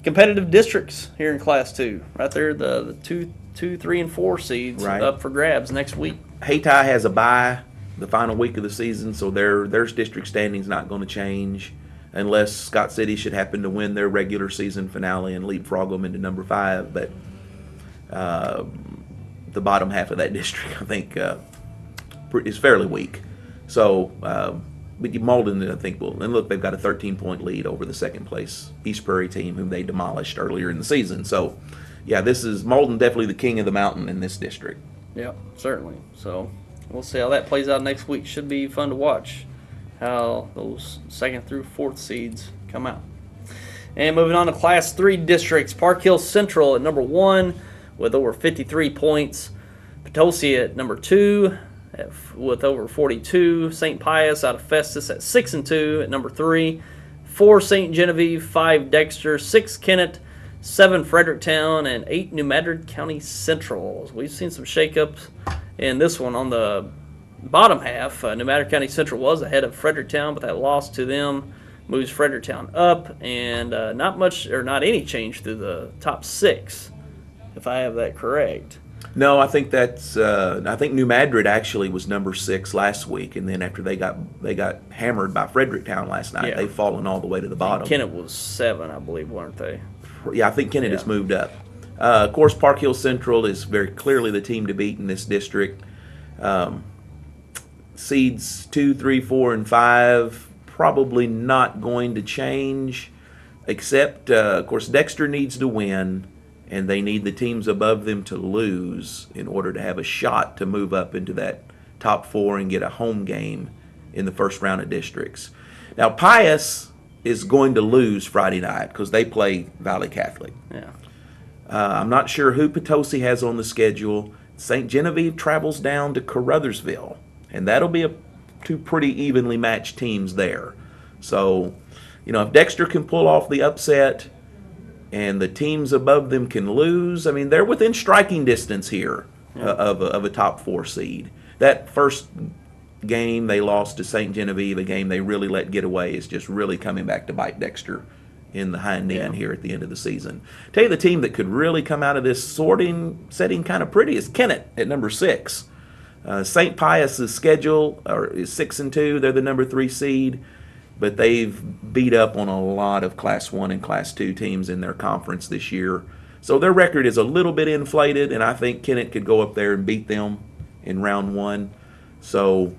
competitive districts here in Class 2. Right there, the 2, 3, and 4 seeds up for grabs next week. Hayti has a bye the final week of the season, so their district standing's not going to change unless Scott City should happen to win their regular season finale and leapfrog them into number 5. But the bottom half of that district, I think, is fairly weak. So, but Malden, I think, will. And look, they've got a 13-point lead over the 2nd place East Prairie team, whom they demolished earlier in the season. So, yeah, this is Malden definitely the king of the mountain in this district. Yeah, certainly. So we'll see how that plays out next week. Should be fun to watch how those 2nd through 4th seeds come out. And moving on to Class 3 districts, Park Hill Central at number 1 with over 53 points. Potosi at number 2 with over 42. St. Pius out of Festus at 6-2 at number 3. 4 St. Genevieve, 5 Dexter, 6 Kennett, 7 Fredericktown, and 8 New Madrid County Central. We've seen some shakeups in this one on the bottom half. New Madrid County Central was ahead of Fredericktown, but that loss to them moves Fredericktown up, and not any change through the top 6, if I have that correct. No, I think that's. I think New Madrid actually was number 6 last week, and then after they got hammered by Fredericktown last night, they've fallen all the way to the bottom. Kennett was 7, I believe, weren't they? Yeah, I think Kennett has moved up. Of course, Park Hill Central is very clearly the team to beat in this district. Seeds 2, 3, 4, and 5 probably not going to change, except, of course, Dexter needs to win, and they need the teams above them to lose in order to have a shot to move up into that top 4 and get a home game in the first round of districts. Now, Pius is going to lose Friday night because they play Valley Catholic. Yeah. I'm not sure who Potosi has on the schedule. St. Genevieve travels down to Crothersville, and that'll be 2 pretty evenly matched teams there. So, if Dexter can pull off the upset and the teams above them can lose, I mean, they're within striking distance here of a top 4 seed. That first game they lost to St. Genevieve, a game they really let get away, is just really coming back to bite Dexter in the hind end here at the end of the season. Tell you the team that could really come out of this setting kind of pretty is Kennett at number 6. St. Pius's schedule is 6-2. They're the number 3 seed, but they've beat up on a lot of Class 1 and Class 2 teams in their conference this year. So their record is a little bit inflated, and I think Kennett could go up there and beat them in round 1. So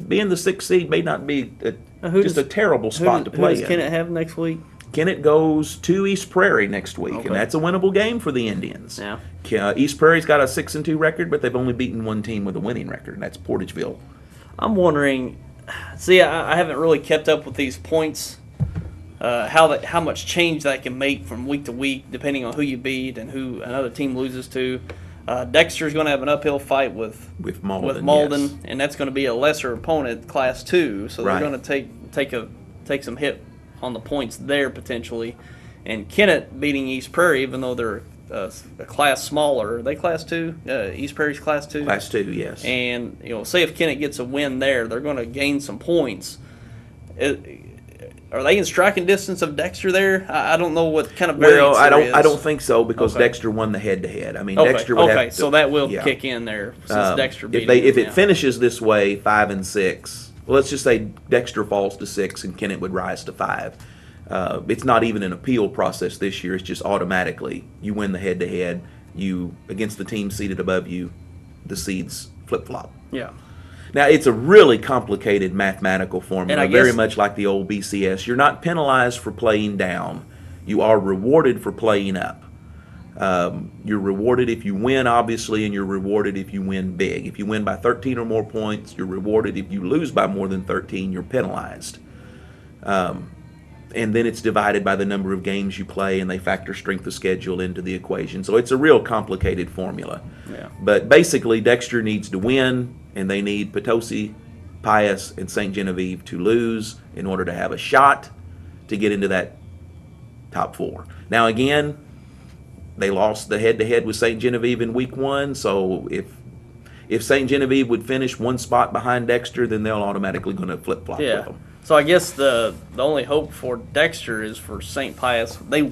being the 6th seed may not be just a terrible spot to play in. Who does Kennett have next week? Kennett goes to East Prairie next week, and that's a winnable game for the Indians. Yeah. East Prairie's got a 6-2 record, but they've only beaten one team with a winning record, and that's Portageville. I'm wondering, I haven't really kept up with these points, how much change that can make from week to week, depending on who you beat and who another team loses to. Dexter's going to have an uphill fight with Malden, yes. And that's going to be a lesser opponent, Class 2, so they're going to take some hit on the points there potentially. And Kennett beating East Prairie, even though they're a class smaller. Are they Class 2? East Prairie's Class 2? Class 2, yes. And, say if Kennett gets a win there, they're going to gain some points. Are they in striking distance of Dexter there? I don't know what kind of variance I don't think so, because Dexter won the head-to-head. I mean, Dexter would have to, so that will kick in there since Dexter beat if it finishes this way, 5-6. Well, let's just say Dexter falls to 6 and Kennett would rise to 5. It's not even an appeal process this year. It's just automatically you win the head-to-head. You against the team seated above you, the seeds flip-flop. Yeah. Now, it's a really complicated mathematical formula, and very much like the old BCS. You're not penalized for playing down. You are rewarded for playing up. You're rewarded if you win, obviously, and you're rewarded if you win big. If you win by 13 or more points, you're rewarded. If you lose by more than 13, you're penalized. And then it's divided by the number of games you play, and they factor strength of schedule into the equation. So it's a real complicated formula. Yeah. But basically, Dexter needs to win, and they need Potosi, Pius, and St. Genevieve to lose in order to have a shot to get into that top 4. Now, again, they lost the head-to-head with St. Genevieve in week 1, so if St. Genevieve would finish one spot behind Dexter, then they're automatically going to flip-flop with them. So I guess the only hope for Dexter is for St. Pius. They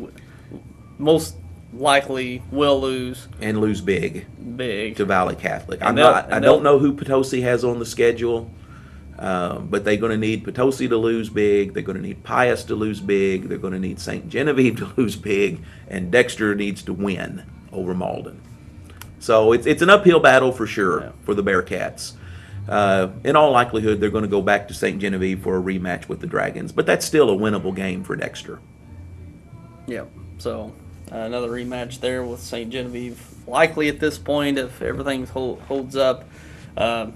most likely will lose. And lose big to Valley Catholic. I don't know who Potosi has on the schedule, but they're going to need Potosi to lose big. They're going to need Pius to lose big. They're going to need St. Genevieve to lose big. And Dexter needs to win over Malden. So it's an uphill battle for sure for the Bearcats. In all likelihood, they're going to go back to St. Genevieve for a rematch with the Dragons, but that's still a winnable game for Dexter. Yeah, so another rematch there with St. Genevieve, likely at this point if everything holds up. That's kind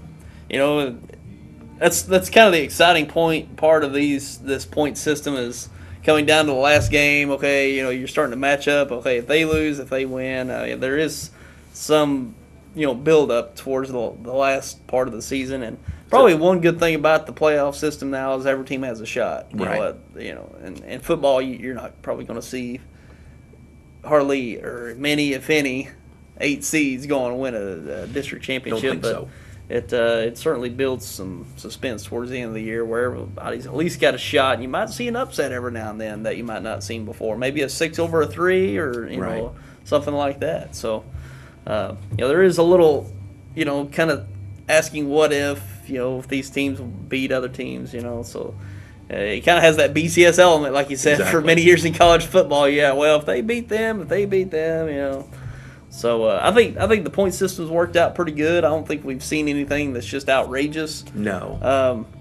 of the exciting part of this point system is coming down to the last game. Okay, you're starting to match up. Okay, if they lose, if they win, there is some build up towards the last part of the season. And probably one good thing about the playoff system now is every team has a shot. In football, you're not probably going to see hardly or many, if any, 8 seeds go on to win a district championship. Don't think so. It certainly builds some suspense towards the end of the year where everybody's at least got a shot. You might see an upset every now and then that you might not have seen before. Maybe a 6 over a 3 or something like that. So there is a little, kind of asking what if these teams beat other teams, so it kind of has that BCS element, like you said, for many years in college football. Yeah, well, if they beat them, So I think the point system's worked out pretty good. I don't think we've seen anything that's just outrageous. No.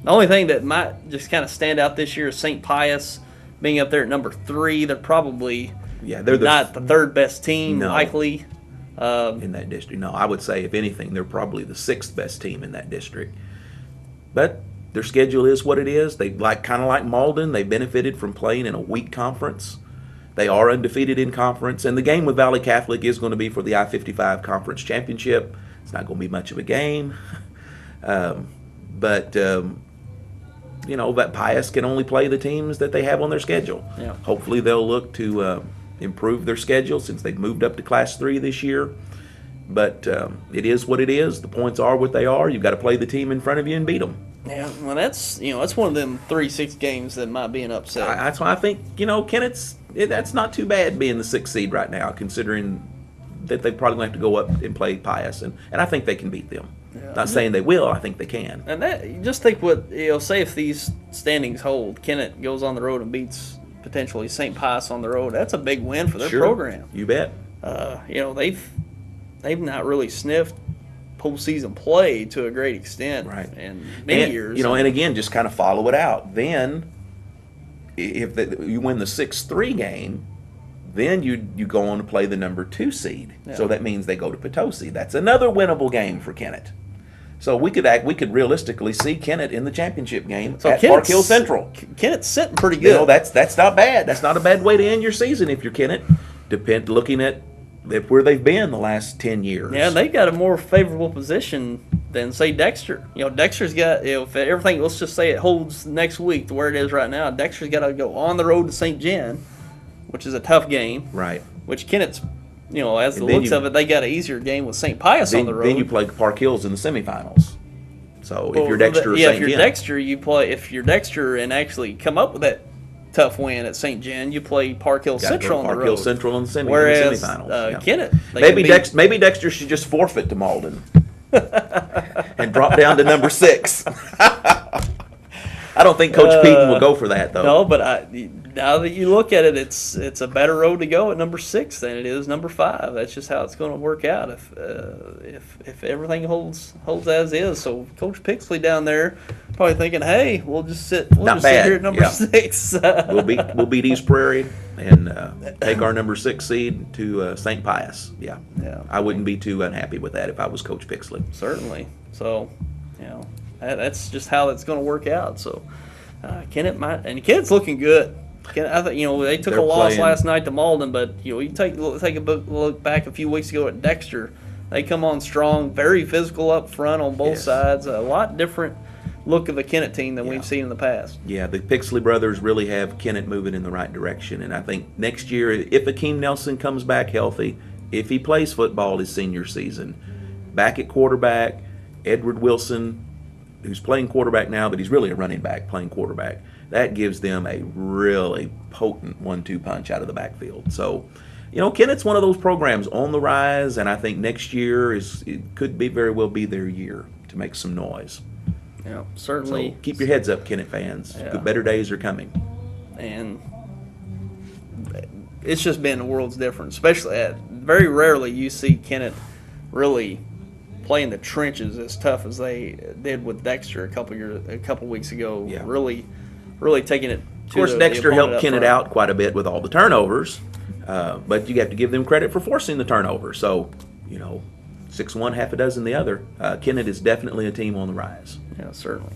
The only thing that might just kind of stand out this year is St. Pius being up there at number 3. They're probably they're not the third best team, likely. In that district. No, I would say, if anything, they're probably the 6th best team in that district. But their schedule is what it is. They kind of like Malden. They benefited from playing in a weak conference. They are undefeated in conference, and the game with Valley Catholic is going to be for the I-55 Conference Championship. It's not going to be much of a game, but that Pius can only play the teams that they have on their schedule. Yeah. Hopefully, they'll look to improve their schedule since they've moved up to Class 3 this year, But it is what it is. The points are what they are. You've got to play the team in front of you and beat them. Yeah, well, that's one of them 3-6 games that might be an upset. That's why I think Kennett's that's not too bad being the 6th seed right now, considering that they probably going to have to go up and play Pius, and I think they can beat them. Yeah. Not saying they will. I think they can. And that, you just think what say if these standings hold, Kennett goes on the road and beats potentially St. Pius on the road. That's a big win for their program. You bet. They've not really sniffed postseason play to a great extent, right? In many years. And again, just kind of follow it out. Then, if you win the 6-3 game, then you go on to play the number 2 seed. Yeah. So that means they go to Potosi. That's another winnable game for Kennett. So we could realistically see Kennett in the championship game at Park Hill Central. Kennett's sitting pretty good. That's not bad. That's not a bad way to end your season if you're Kennett. Looking at where they've been the last 10 years. Yeah, they've got a more favorable position than, say, Dexter. Dexter's got, if everything, let's just say it holds next week to where it is right now, Dexter's got to go on the road to St. Gen, which is a tough game. Right. Which Kennett's, as the looks of it, they got an easier game with St. Pius on the road. Then you play Park Hills in the semifinals. So if you're Dexter or St. Gen. If you're Dexter, if you're Dexter and actually come up with that tough win at St. Gen, you play Park Hill Central on the road. Park Hill Central in the semifinals. Kennett, maybe Dexter should just forfeit to Malden and drop down to number 6. I don't think Coach Peden will go for that, though. No, but now that you look at it, it's a better road to go at number 6 than it is number 5. That's just how it's going to work out if everything holds as is. So Coach Pixley down there probably thinking, hey, we'll just sit here at number 6. we'll beat East Prairie and take our number 6 seed to St. Pius. Yeah. I wouldn't be too unhappy with that if I was Coach Pixley. Certainly. So, that's just how it's going to work out. So Kennett Kennett's looking good. I think they took a loss last night to Malden, but you take a look back a few weeks ago at Dexter. They come on strong, very physical up front on both sides. A lot different look of a Kennett team than we've seen in the past. Yeah, the Pixley brothers really have Kennett moving in the right direction, and I think next year, if Akeem Nelson comes back healthy, if he plays football his senior season, back at quarterback, Edward Wilson, who's playing quarterback now, but he's really a running back playing quarterback. That gives them a really potent 1-2 punch out of the backfield. So, Kennett's one of those programs on the rise, and I think next year could very well be their year to make some noise. Yeah, certainly. So keep your heads up, Kennett fans. Yeah. Better days are coming. And it's just been a world's difference. Especially very rarely you see Kennett really play in the trenches as tough as they did with Dexter a couple weeks ago. Yeah. Really taking it. Of course, Dexter helped Kennett out quite a bit with all the turnovers, but you have to give them credit for forcing the turnover. So, 6-1, half a dozen the other. Kennett is definitely a team on the rise. Yeah, certainly.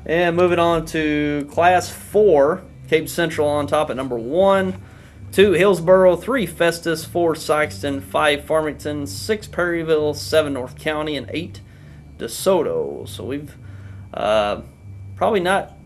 And moving on to Class 4, Cape Central on top at number 1, 2 Hillsboro, 3 Festus, 4 Sykeston, 5 Farmington, 6 Perryville, 7 North County, and 8 DeSoto. So we've probably not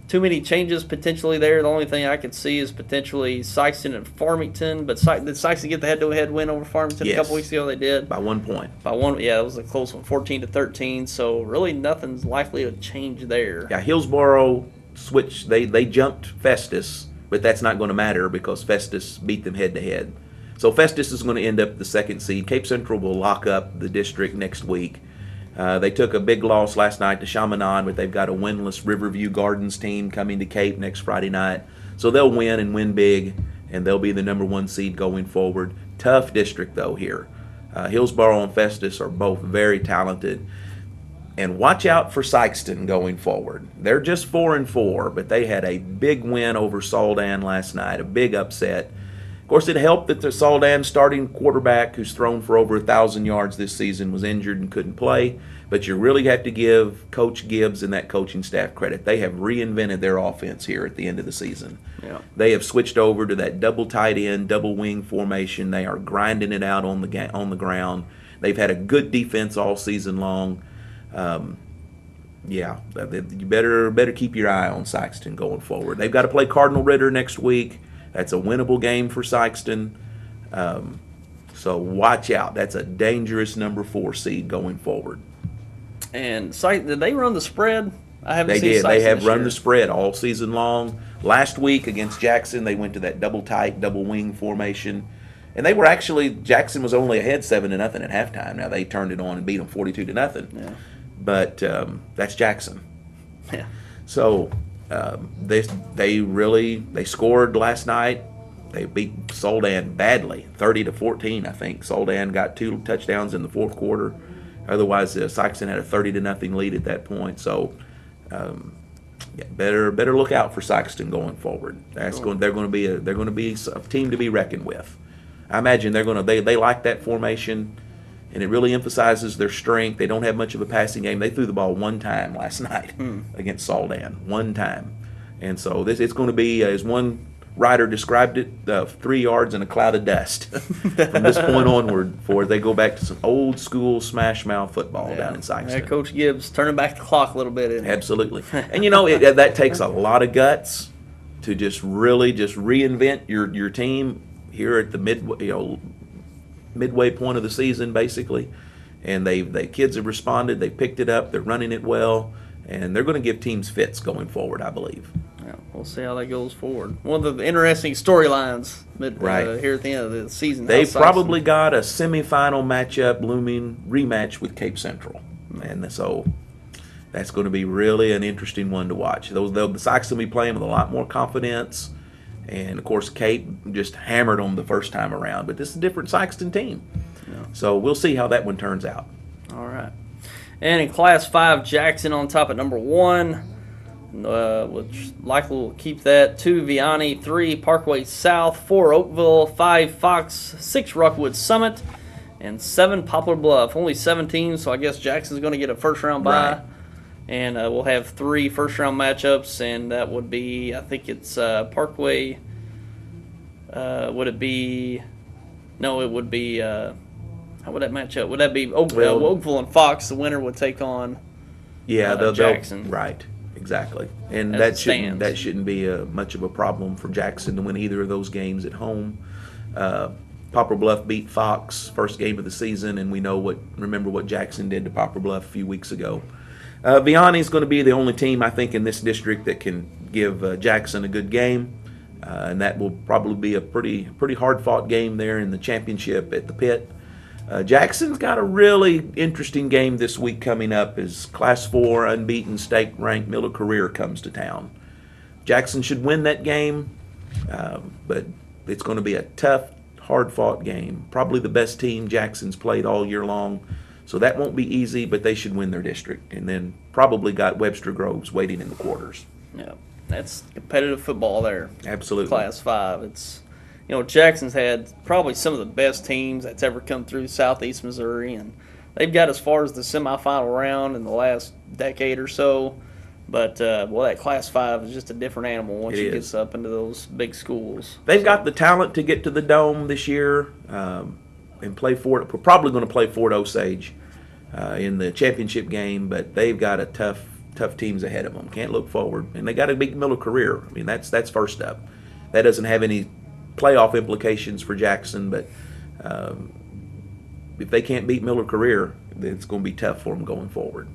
too many changes potentially there. The only thing I could see is potentially Sykeston and Farmington. But did Sykeston get the head-to-head win over Farmington a couple weeks ago? They did. By 1 point. By one, yeah, it was a close one, 14-13. So really nothing's likely to change there. Yeah, Hillsboro switched. They jumped Festus, but that's not going to matter because Festus beat them head-to-head. So Festus is going to end up the 2nd seed. Cape Central will lock up the district next week. They took a big loss last night to Chaminade, but they've got a winless Riverview Gardens team coming to Cape next Friday night. So they'll win and win big, and they'll be the number 1 seed going forward. Tough district, though, here. Hillsboro and Festus are both very talented. And watch out for Sykeston going forward. They're just 4-4, but they had a big win over Saldan last night, a big upset. Of course, it helped that the Saldan starting quarterback, who's thrown for over 1,000 yards this season, was injured and couldn't play. But you really have to give Coach Gibbs and that coaching staff credit. They have reinvented their offense here at the end of the season. Yeah. They have switched over to that double tight end, double wing formation. They are grinding it out on the ground. They've had a good defense all season long. You better keep your eye on Sykeston going forward. They've got to play Cardinal Ritter next week. That's a winnable game for Sykeston. So watch out. That's a dangerous number 4 seed going forward. And did they run the spread? I haven't They seen did. They Sykes have this run year. the spread all season long. Last week against Jackson, they went to that double tight, double wing formation. And they were actually, Jackson was only ahead 7-0 at halftime. Now they turned it on and beat them 42-0. Yeah. But that's Jackson. Yeah. So they scored last night. They beat Soldan badly, 30-14. I think Soldan got 2 touchdowns in the fourth quarter. Otherwise, Sykeston had a 30-0 lead at that point. So better look out for Sykeston going forward. They're going to be a team to be reckoned with. I imagine they like that formation, and it really emphasizes their strength. They don't have much of a passing game. They threw the ball 1 time last night against Soldan, 1 time, and so it's going to be, as one writer described it, 3 yards in a cloud of dust from this point onward. Before they go back to some old school smash mouth football down in Sykeston. Yeah, Coach Gibbs turning back the clock a little bit. Absolutely, and that takes a lot of guts to just reinvent your team here at the midway point of the season, basically. And the kids have responded. They picked it up. They're running it well, and they're going to give teams fits going forward, I believe. Yeah, we'll see how that goes forward. One of the interesting storylines here at the end of the season. They've probably got a semifinal matchup looming, rematch with Cape Central, and so that's going to be really an interesting one to watch. The Sykes will be playing with a lot more confidence. And, of course, Cape just hammered them the first time around. But this is a different Sykeston team. Yeah. So we'll see how that one turns out. All right. And in Class 5, Jackson on top at number 1, which likely will keep that. 2, Vianney. 3, Parkway South. 4, Oakville. 5, Fox. 6, Rockwood Summit. And 7, Poplar Bluff. Only 7 teams, so I guess Jackson's going to get a first-round bye. Right. And we'll have 3 first-round matchups, and that would be, I think it's Parkway. Would it be? No, it would be. How would that match up? Would that be Oakville and Fox? The winner would take on. Jackson. Right, exactly, and that shouldn't be much of a problem for Jackson to win either of those games at home. Poplar Bluff beat Fox first game of the season, and we remember what Jackson did to Poplar Bluff a few weeks ago. Vianney is going to be the only team, I think, in this district that can give Jackson a good game, and that will probably be a pretty hard-fought game there in the championship at the pit. Jackson's got a really interesting game this week coming up as Class 4 unbeaten state-ranked Miller Career comes to town. Jackson should win that game, but it's going to be a tough, hard-fought game. Probably the best team Jackson's played all year long. So that won't be easy, but they should win their district. And then probably got Webster Groves waiting in the quarters. Yeah, that's competitive football there. Absolutely. Class 5. It's, Jackson's had probably some of the best teams that's ever come through Southeast Missouri, and they've got as far as the semifinal round in the last decade or so. But, that Class 5 is just a different animal once it gets up into those big schools. They've got the talent to get to the Dome this year and play Fort. We're probably going to play Fort Osage in the championship game, but they've got a tough teams ahead of them. Can't look forward, and they got to beat Miller Career. I mean, that's first up. That doesn't have any playoff implications for Jackson, but if they can't beat Miller Career, then it's going to be tough for them going forward.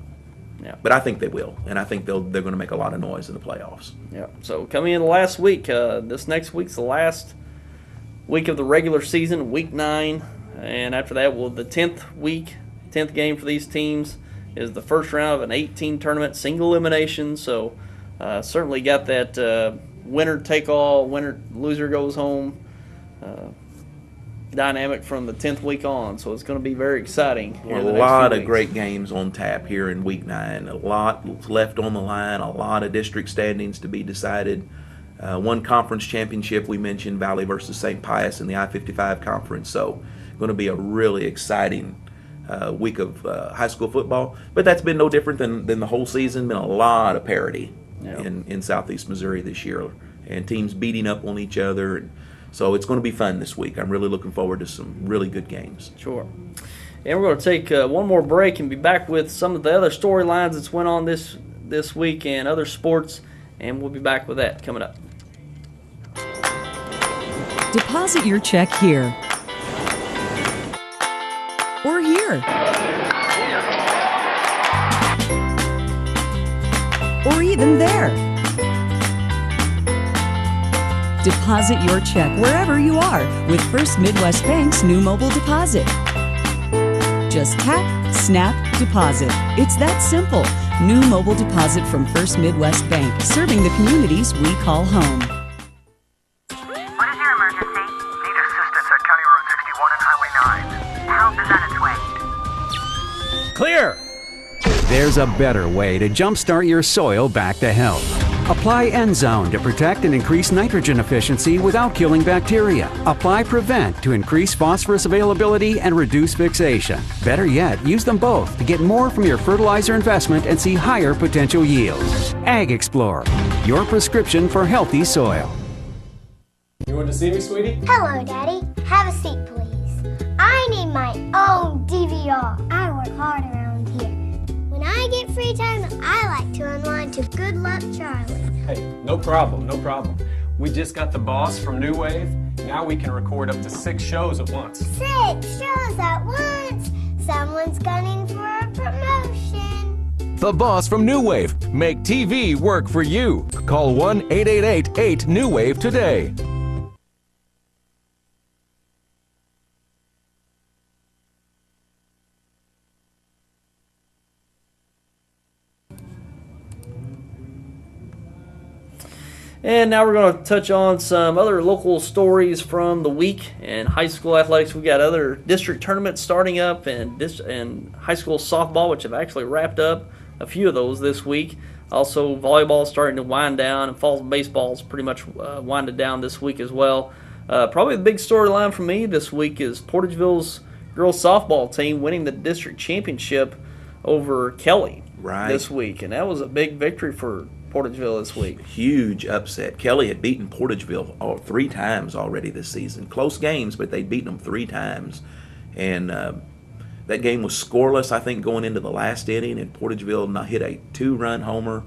Yeah. But I think they will, and I think they're going to make a lot of noise in the playoffs. Yeah. So coming in the last week, this next week's the last week of the regular season, week 9, and after that, the 10th game for these teams is the first round of an 18 tournament, single elimination. So certainly got that winner take all, loser goes home dynamic from the 10th week on. So it's going to be very exciting. A lot of great games on tap here in week 9. A lot left on the line. A lot of district standings to be decided. One conference championship we mentioned, Valley versus St. Pius in the I-55 conference. So going to be a really exciting week of high school football. But that's been no different than the whole season. Been a lot of parity in Southeast Missouri this year, and teams beating up on each other. And so it's going to be fun this week. I'm really looking forward to some really good games. Sure. And we're going to take one more break and be back with some of the other storylines that's went on this week and other sports, and we'll be back with that coming up. Deposit your check here. or here, or even there. Deposit your check wherever you are with First Midwest Bank's new mobile deposit. Just tap, snap, deposit. It's that simple. New mobile deposit from First Midwest Bank, serving the communities we call home. What is your emergency? Need assistance at County Road 61 and Highway 9. Help is on its way. Clear! There's a better way to jumpstart your soil back to health. Apply Endzone to protect and increase nitrogen efficiency without killing bacteria. Apply Prevent to increase phosphorus availability and reduce fixation. Better yet, use them both to get more from your fertilizer investment and see higher potential yields. Ag Explorer, your prescription for healthy soil. You want to see me, sweetie? Hello, Daddy. Have a seat, please. I need my own DVR. I work hard around here. When I get free time, I like to unwind to Good Luck Charlie. Hey, no problem, no problem. We just got the boss from New Wave. Now we can record up to 6 shows at once. 6 shows at once? Someone's gunning for a promotion. The boss from New Wave. Make TV work for you. Call 1-888-8-NEW-WAVE today. And now we're going to touch on some other local stories from the week in high school athletics. We've got other district tournaments starting up and high school softball, which have actually wrapped up a few of those this week. Also, volleyball is starting to wind down, and fall baseball is pretty much winded down this week as well. Probably the big storyline for me this week is Portageville's girls softball team winning the district championship over Kelly this week, and that was a big victory for Portageville this week. Huge upset. Kelly had beaten Portageville 3 times already this season. Close games, but they'd beaten them 3 times. And that game was scoreless, I think, going into the last inning, and Portageville hit a 2-run homer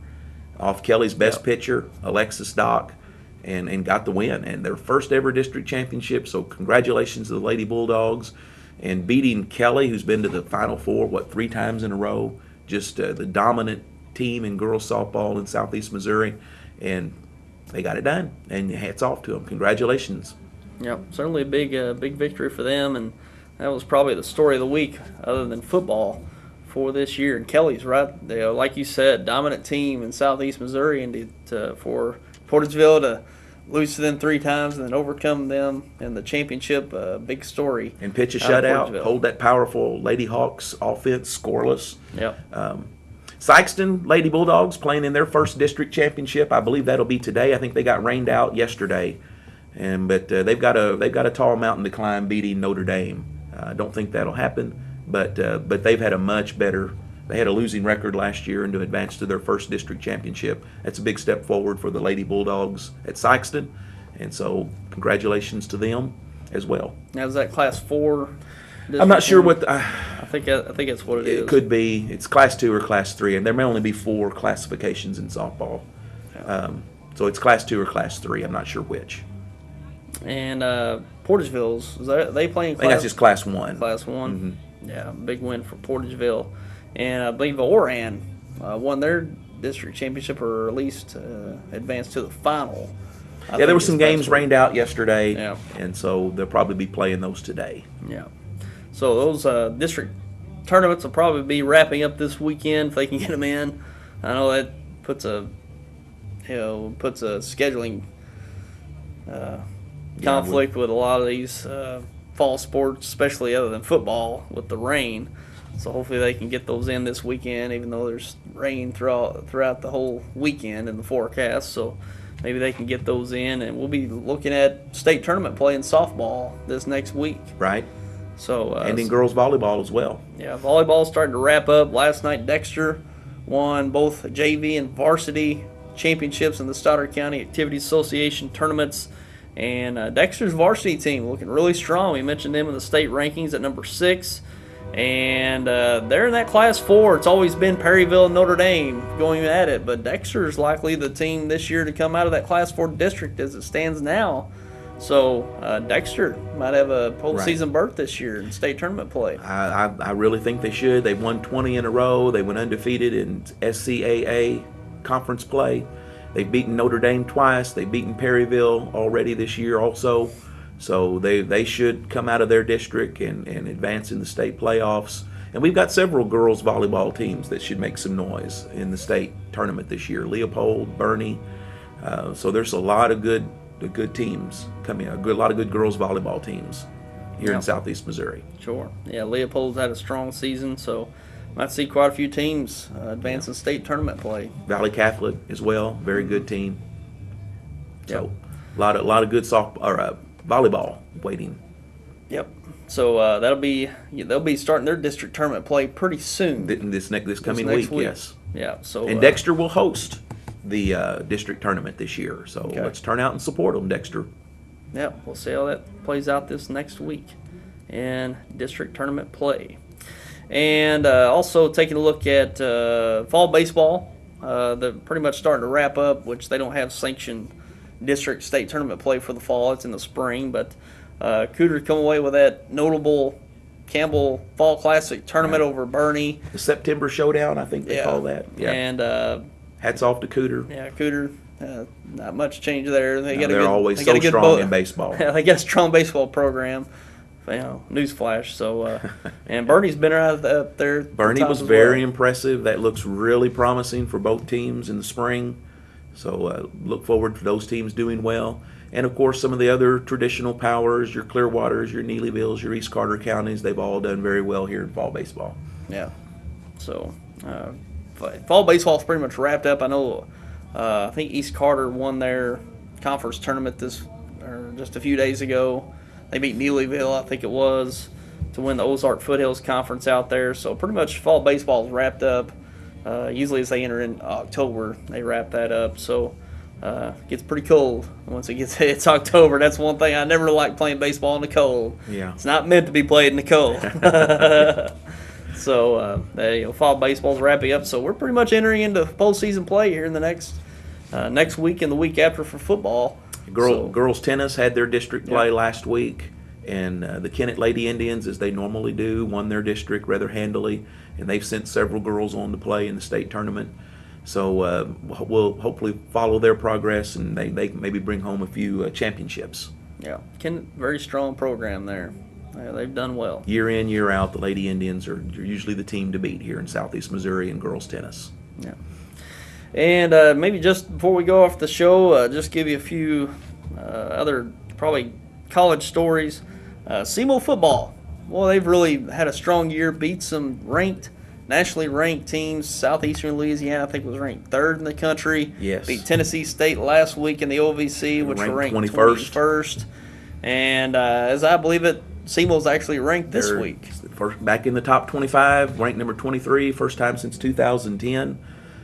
off Kelly's best pitcher, Alexis Dock, and got the win. And their first ever district championship, so congratulations to the Lady Bulldogs. And beating Kelly, who's been to the Final Four, 3 times in a row, just the dominant team in girls softball in Southeast Missouri, and they got it done, and hats off to them. Congratulations. Yep, certainly a big victory for them, and that was probably the story of the week other than football for this year. And Kelly's right, like you said, dominant team in Southeast Missouri, and for Portageville to lose to them 3 times and then overcome them in the championship, big story. And pitch a shutout, hold that powerful Lady Hawks offense scoreless. Yep. Sykeston Lady Bulldogs playing in their first district championship. I believe that'll be today. I think they got rained out yesterday, but they've got a tall mountain to climb, beating Notre Dame. I don't think that'll happen, but they've had a much better. They had a losing record last year, and to advance to their first district championship, that's a big step forward for the Lady Bulldogs at Sykeston, and so congratulations to them as well. Now is that Class 4? I'm not sure what. I think that's what it is. It could be. It's Class 2 or Class 3, and there may only be 4 classifications in softball. So it's Class 2 or Class 3. I'm not sure which. And Portageville's, are they playing Class? I think that's just Class 1. Class 1? Mm-hmm. Yeah, big win for Portageville. And I believe Oran won their district championship, or at least advanced to the final. Yeah, there were some games rained out yesterday, yeah, and so they'll probably be playing those today. Yeah. So those district tournaments will probably be wrapping up this weekend if they can get them in. I know that puts a scheduling conflict with a lot of these fall sports, especially other than football with the rain. So hopefully they can get those in this weekend, even though there's rain throughout the whole weekend in the forecast. So maybe they can get those in, and we'll be looking at state tournament play in softball this next week. Right. So and in girls volleyball as well. Yeah, volleyball starting to wrap up. Last night, Dexter won both JV and varsity championships in the Stoddard County Activity Association tournaments. And Dexter's varsity team looking really strong. We mentioned them in the state rankings at number 6. And they're in that Class 4. It's always been Perryville and Notre Dame going at it. But Dexter's likely the team this year to come out of that Class 4 district as it stands now. So Dexter might have a postseason berth this year in state tournament play. I really think they should. They've won 20 in a row. They went undefeated in SCAA conference play. They've beaten Notre Dame twice. They've beaten Perryville already this year also. So they should come out of their district and advance in the state playoffs. And we've got several girls volleyball teams that should make some noise in the state tournament this year. Leopold, Bernie. So there's a lot of good teams coming. A lot of good girls volleyball teams here in Southeast Missouri. Sure. Yeah, Leopold's had a strong season, so might see quite a few teams advance in state tournament play. Valley Catholic as well, very good team. So a lot of good volleyball waiting. Yep. So they'll be starting their district tournament play pretty soon. This coming week, yes. Yeah. So and Dexter will host the district tournament this year. So let's turn out and support them, Dexter. Yeah, we'll see how that plays out this next week in district tournament play. And also taking a look at fall baseball. They're pretty much starting to wrap up, which they don't have sanctioned district state tournament play for the fall. It's in the spring, but Cooter come away with that notable Campbell Fall Classic tournament over Bernie. The September Showdown, I think they call that. Yeah. And hats off to Cooter. Yeah, Cooter. Not much change there. They're always so strong in baseball. They got a strong baseball program. Newsflash. So, and Bernie's been right up there. Bernie was very impressive. That looks really promising for both teams in the spring. So look forward to those teams doing well. And, of course, some of the other traditional powers, your Clearwaters, your Neelyvilles, your East Carter counties, they've all done very well here in fall baseball. Yeah. So fall baseball is pretty much wrapped up. I know I think East Carter won their conference tournament just a few days ago. They beat Neelyville, I think it was, to win the Ozark Foothills Conference out there. So pretty much fall baseball is wrapped up. Usually as they enter in October, they wrap that up. So it gets pretty cold once it's October. That's one thing I never like playing baseball in the cold. Yeah, it's not meant to be played in the cold. So fall baseball's wrapping up. So we're pretty much entering into postseason play here in the next week and the week after for football. Girls tennis had their district play last week, and the Kennett Lady Indians, as they normally do, won their district rather handily, and they've sent several girls on to play in the state tournament. So we'll hopefully follow their progress, and they maybe bring home a few championships. Yeah, very strong program there. They've done well. Year in, year out, the Lady Indians are usually the team to beat here in Southeast Missouri in girls tennis. Yeah. And maybe just before we go off the show, just give you a few other probably college stories. SEMO football. Well, they've really had a strong year, beat some nationally ranked teams. Southeastern Louisiana, I think, was ranked 3rd in the country. Yes. Beat Tennessee State last week in the OVC, which were ranked 21st. And as I believe it, SEMO's actually ranked this week. Back in the top 25, ranked number 23, first time since 2010.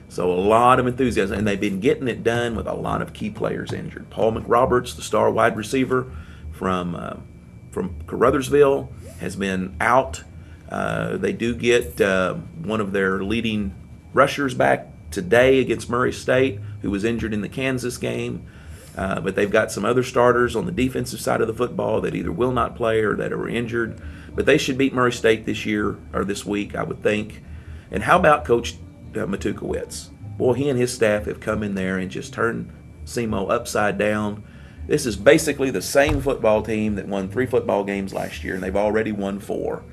So a lot of enthusiasm, and they've been getting it done with a lot of key players injured. Paul McRoberts, the star wide receiver from Caruthersville, has been out. They do get one of their leading rushers back today against Murray State, who was injured in the Kansas game. But they've got some other starters on the defensive side of the football that either will not play or that are injured. But they should beat Murray State this week, I would think. And how about Coach Matukowicz? Boy, he and his staff have come in there and just turned SEMO upside down. This is basically the same football team that won 3 football games last year, and they've already won 4.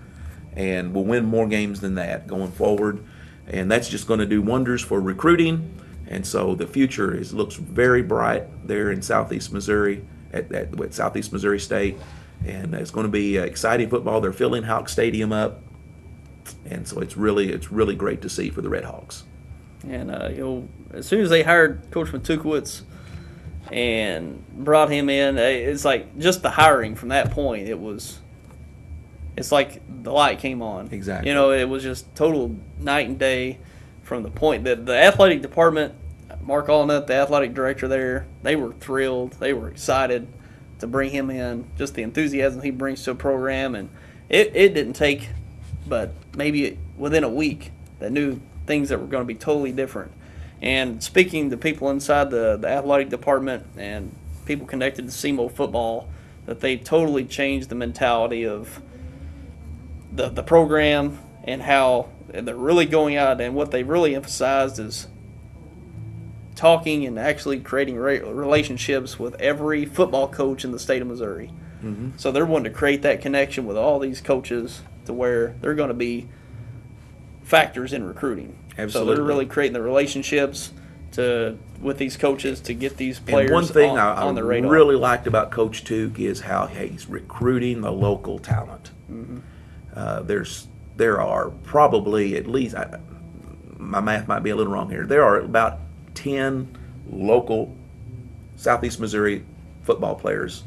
And will win more games than that going forward. And that's just going to do wonders for recruiting. And so the future looks very bright there in Southeast Missouri, at Southeast Missouri State. And it's going to be exciting football. They're filling Hawk Stadium up. And so it's really great to see for the Red Hawks. And as soon as they hired Coach Matukowicz and brought him in, it's like just the hiring from that point. It's like the light came on. Exactly. It was just total night and day from the point that the athletic department, Mark Allnut, the athletic director there, they were thrilled. They were excited to bring him in. Just the enthusiasm he brings to a program, and it didn't take. But maybe within a week, they knew things that were going to be totally different. And speaking to people inside the athletic department and people connected to SEMO football, that they totally changed the mentality of the program and how they're really going out, and what they really emphasized is talking and actually creating relationships with every football coach in the state of Missouri. Mm-hmm. So they're wanting to create that connection with all these coaches to where they're going to be factors in recruiting. Absolutely. So they're really creating the relationships with these coaches to get these players and one thing on the radar. I really liked about Coach Tuke is how he's recruiting the local talent. Mm-hmm. There are probably at least, my math might be a little wrong here, there are about 10 local Southeast Missouri football players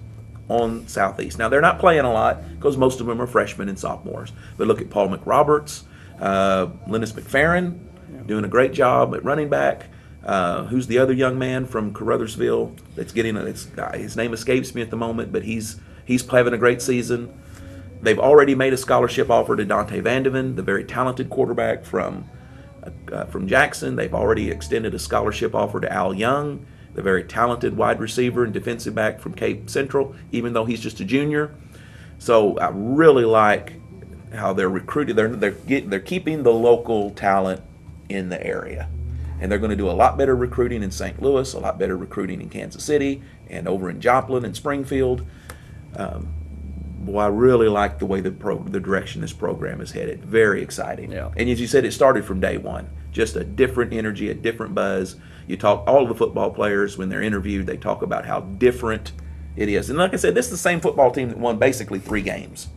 on Southeast. Now, they're not playing a lot because most of them are freshmen and sophomores. But look at Paul McRoberts, Linus McFerrin, doing a great job at running back. Who's the other young man from Caruthersville that's getting his name escapes me at the moment, but he's having a great season. They've already made a scholarship offer to Dante Vandeven, the very talented quarterback from Jackson. They've already extended a scholarship offer to Al Young, the very talented wide receiver and defensive back from Cape Central, even though he's just a junior. So I really like how they're recruiting. They're keeping the local talent in the area. And they're going to do a lot better recruiting in St. Louis, a lot better recruiting in Kansas City, and over in Joplin and Springfield. I really like the way the direction this program is headed. Very exciting. Yeah. And as you said, it started from day one. Just a different energy, a different buzz. You talk, all of the football players, when they're interviewed, they talk about how different it is. And like I said, this is the same football team that won basically 3 games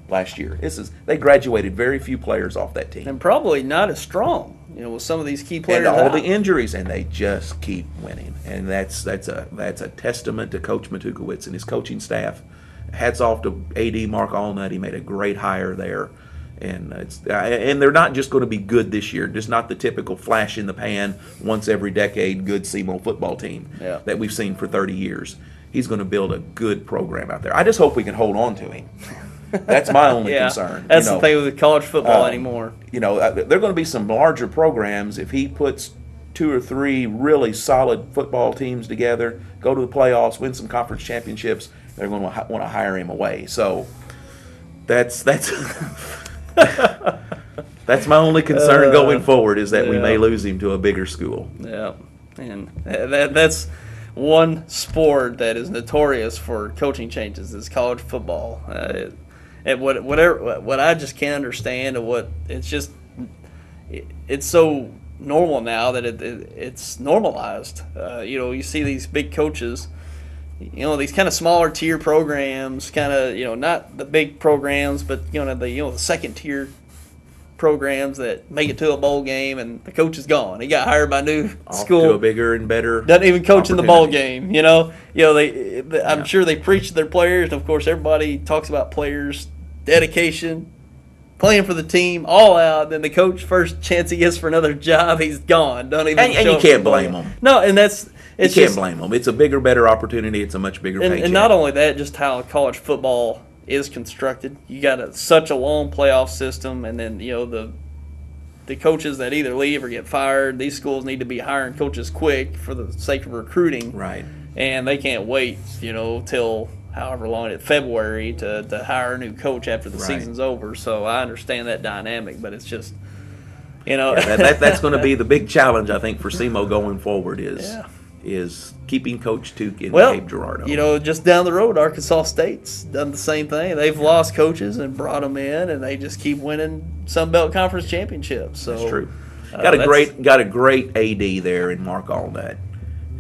last year. They graduated very few players off that team. And probably not as strong, with some of these key players. And all the injuries, and they just keep winning. And that's a testament to Coach Matukowicz and his coaching staff. Hats off to AD Mark Allnut. He made a great hire there. And they're not just going to be good this year, just not the typical flash in the pan, once every decade good SEMO football team that we've seen for 30 years. He's going to build a good program out there. I just hope we can hold on to him. That's my only concern. That's the thing with college football anymore. There are going to be some larger programs. If he puts 2 or 3 really solid football teams together, go to the playoffs, win some conference championships, they're going to want to hire him away. So that's that's my only concern going forward, is that we may lose him to a bigger school. Yeah, and that's one sport that is notorious for coaching changes is college football. And what I just can't understand, and it's so normal now that it's normalized. You see these big coaches, these kind of smaller tier programs, kind of not the big programs, but the second tier programs that make it to a bowl game, and the coach is gone. He got hired by a new school to a bigger and better. Doesn't even coach in the bowl game. I'm sure they preach to their players, and of course everybody talks about players' dedication, playing for the team, all out. Then the coach, first chance he gets for another job, he's gone. Don't even. And you can't blame him. No, and you can't blame them. It's a bigger, better opportunity. It's a much bigger paycheck. And not only that, just how college football is constructed. You got such a long playoff system, and then the coaches that either leave or get fired. These schools need to be hiring coaches quick for the sake of recruiting. Right. And they can't wait, till however long February to hire a new coach after the season's over. So I understand that dynamic, but it's just that's going to be the big challenge, I think, for SEMO going forward is keeping Coach Tuke in Cape Girardeau. Just down the road, Arkansas State's done the same thing. They've lost coaches and brought them in, and they just keep winning Sun Belt Conference championships. So that's true. Got a great AD there in Mark Allnut,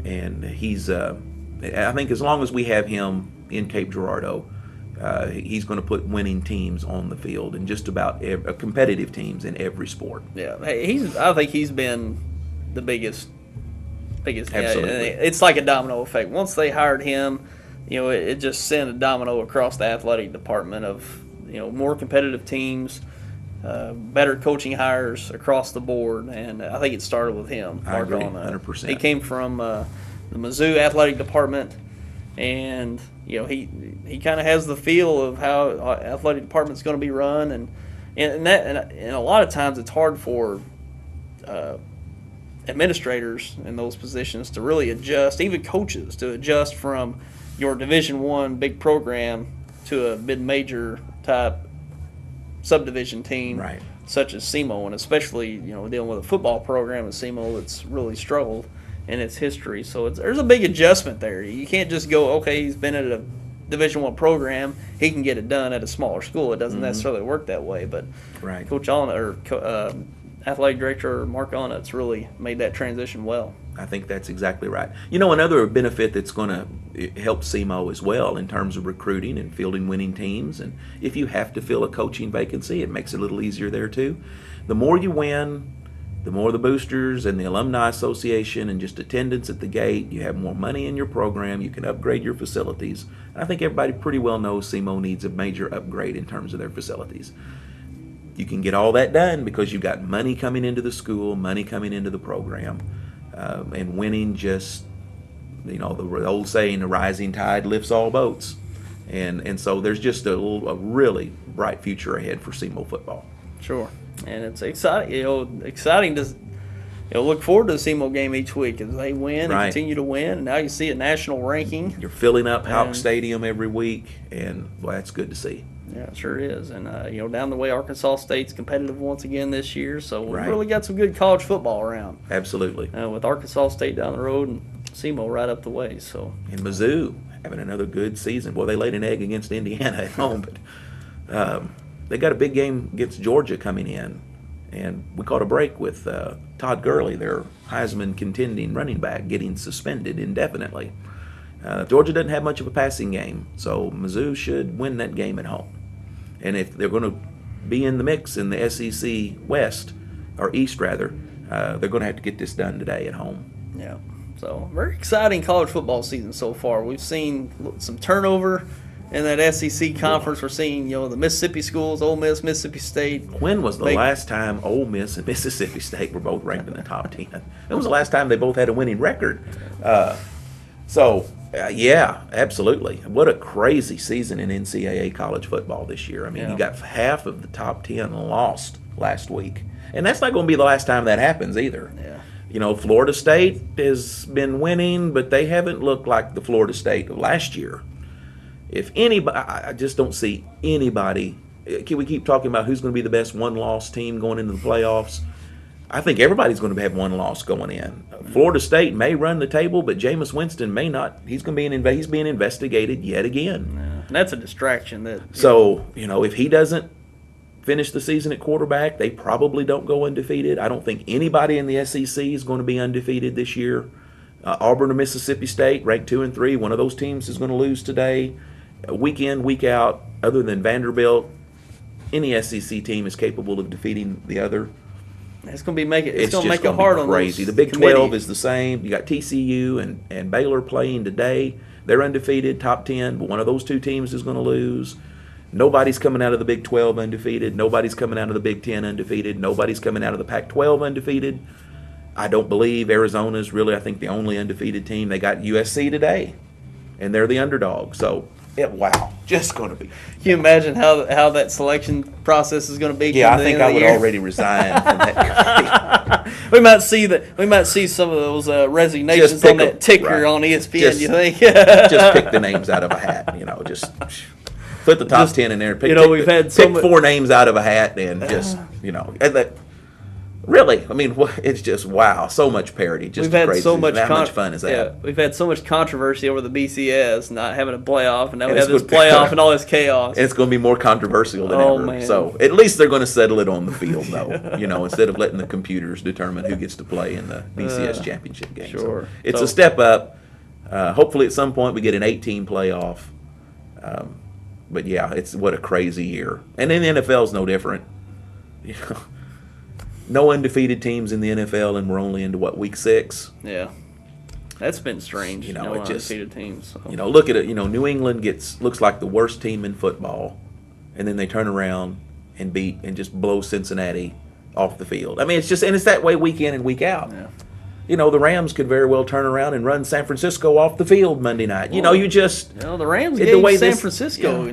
and he's. I think as long as we have him in Cape Girardeau, he's going to put winning teams on the field, and just about competitive teams in every sport. Yeah, I think he's been the biggest. Absolutely. It's like a domino effect. Once they hired him, it just sent a domino across the athletic department of more competitive teams, better coaching hires across the board, and I think it started with him. I agree, 100%. He came from the Mizzou athletic department, and he kind of has the feel of how athletic department's going to be run, and a lot of times it's hard for administrators in those positions to really adjust, even coaches to adjust from your Division I big program to a mid-major type subdivision team, Right. such as SEMO, and especially dealing with a football program at SEMO that's really struggled in its history. So there's a big adjustment there. You can't just go, okay, he's been at a Division I program, he can get it done at a smaller school. It doesn't necessarily work that way. But Right. Coach Allen, or athletic director Mark Allen's really made that transition well. I think that's exactly right. Another benefit that's going to help SEMO as well in terms of recruiting and fielding winning teams, and if you have to fill a coaching vacancy, it makes it a little easier there too. The more you win, the more the boosters and the alumni association and just attendance at the gate, you have more money in your program, you can upgrade your facilities. And I think everybody pretty well knows SEMO needs a major upgrade in terms of their facilities. You can get all that done because you've got money coming into the school, money coming into the program, and winning just, the old saying, the rising tide lifts all boats. And so there's just a really bright future ahead for SEMO football. Sure. And it's exciting, exciting to look forward to the SEMO game each week as they win and continue to win. And now you see a national ranking. You're filling up Houck Stadium every week, and well, that's good to see. Yeah, it sure is. And down the way, Arkansas State's competitive once again this year, so we've really got some good college football around. Absolutely. With Arkansas State down the road and SEMO right up the way. So. And Mizzou having another good season. Well, they laid an egg against Indiana at home, but they got a big game against Georgia coming in, and we caught a break with Todd Gurley, their Heisman contending running back, getting suspended indefinitely. Georgia doesn't have much of a passing game, so Mizzou should win that game at home. And if they're going to be in the mix in the SEC West, or East rather, they're going to have to get this done today at home. Yeah. So very exciting college football season so far. We've seen some turnover in that SEC conference. We're seeing, the Mississippi schools, Ole Miss, Mississippi State. When was the last time Ole Miss and Mississippi State were both ranked in the top 10? When was the last time they both had a winning record? Yeah, absolutely. What a crazy season in NCAA college football this year. I mean, you got half of the top 10 lost last week. And that's not going to be the last time that happens either. Yeah. Florida State has been winning, but they haven't looked like the Florida State of last year. If anybody, I just don't see anybody. Can we keep talking about who's going to be the best one-loss team going into the playoffs? I think everybody's going to have one loss going in. Florida State may run the table, but Jameis Winston may not. He's being investigated yet again. Yeah. That's a distraction. If he doesn't finish the season at quarterback, they probably don't go undefeated. I don't think anybody in the SEC is going to be undefeated this year. Auburn or Mississippi State, ranked 2 and 3, one of those teams is going to lose today. Week in, week out, other than Vanderbilt, any SEC team is capable of defeating the other. It's going to make it hard on crazy. The Big 12 is the same. You got TCU and Baylor playing today. They're undefeated, top 10, but one of those two teams is going to lose. Nobody's coming out of the Big 12 undefeated. Nobody's coming out of the Big 10 undefeated. Nobody's coming out of the Pac-12 undefeated. I don't believe Arizona's really, I think, the only undefeated team. They got USC today, and they're the underdog. So, wow, just going to be. Can you imagine how that selection process is going to be? Yeah, I think I would already resign from that. We might see some of those resignations on that ticker on ESPN. You think? Just pick the names out of a hat. Just put the top 10 in there. Pick 4 names out of a hat and just really, I mean, it's just wow, so much parity. Just we've had crazy. so much. How much fun is that? Yeah, we've had so much controversy over the BCS not having a playoff, and now we have this playoff and all this chaos. And it's going to be more controversial than ever. Man. So at least they're going to settle it on the field, though. Instead of letting the computers determine who gets to play in the BCS championship game. Sure, so it's a step up. Hopefully, at some point, we get an 8-team playoff. But yeah, it's what a crazy year, and then the NFL is no different. No undefeated teams in the NFL, and we're only into week 6. Yeah, that's been strange. No undefeated teams. So. Look at it. New England looks like the worst team in football, and then they turn around and just blow Cincinnati off the field. I mean, it's that way week in and week out. Yeah. The Rams could very well turn around and run San Francisco off the field Monday night. The Rams gave San Francisco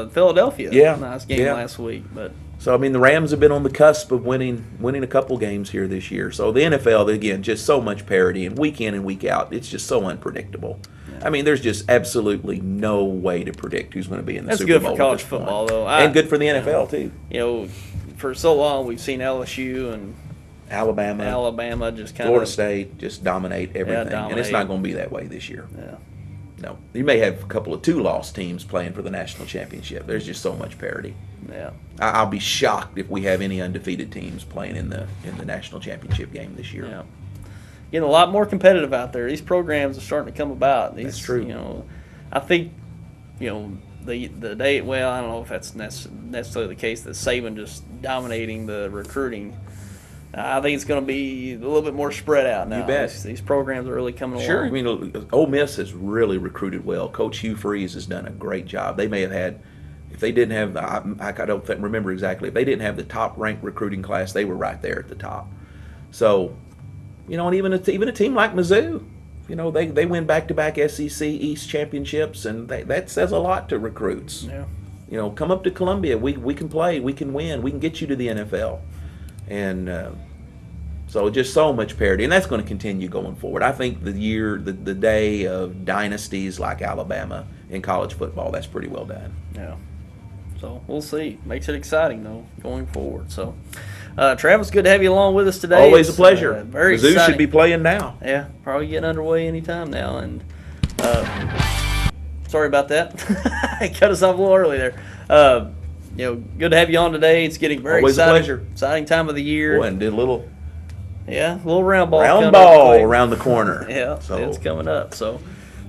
Philadelphia a nice game last week, but. So, I mean, the Rams have been on the cusp of winning a couple games here this year. So, the NFL, again, just so much parity, and week in and week out, it's just so unpredictable. I mean, there's just absolutely no way to predict who's going to be in the That's Super Bowl. That's good for college football, though. And good for the NFL, too. You know, for so long we've seen LSU and Alabama just kind of Florida State just dominate everything. And it's not going to be that way this year. Yeah. No. You may have a couple of 2-loss teams playing for the national championship. There's just so much parity. Yeah. I'll be shocked if we have any undefeated teams playing in the national championship game this year. Yeah. Getting a lot more competitive out there. These programs are starting to come about. That's true. You know, I think, you know, the day, well, I don't know if that's necessarily the case that Saban just dominating the recruiting. I think it's going to be a little bit more spread out now. You bet. These programs are really coming along. Sure. I mean, Ole Miss has really recruited well. Coach Hugh Freeze has done a great job. They may have had, if they didn't have, I don't remember exactly, if they didn't have the top-ranked recruiting class, they were right there at the top. So, you know, and even a team like Mizzou, you know, they win back-to-back SEC East championships, and that says a lot to recruits. Yeah. You know, come up to Columbia. We can play. We can win. We can get you to the NFL. And so just so much parity, and that's going to continue going forward. I think the day of dynasties like Alabama in college football, that's pretty well done. Yeah. So we'll see. Makes it exciting, though, going forward. So, Travis, good to have you along with us today. Always a pleasure. Very Mizzou exciting. should be playing now. Yeah, probably getting underway anytime now. And sorry about that. I cut us off a little early there. You know, good to have you on today. It's getting very Always exciting. a pleasure. Exciting time of the year. Boy, and did a little round ball. Around the corner. Yeah, so it's coming up. So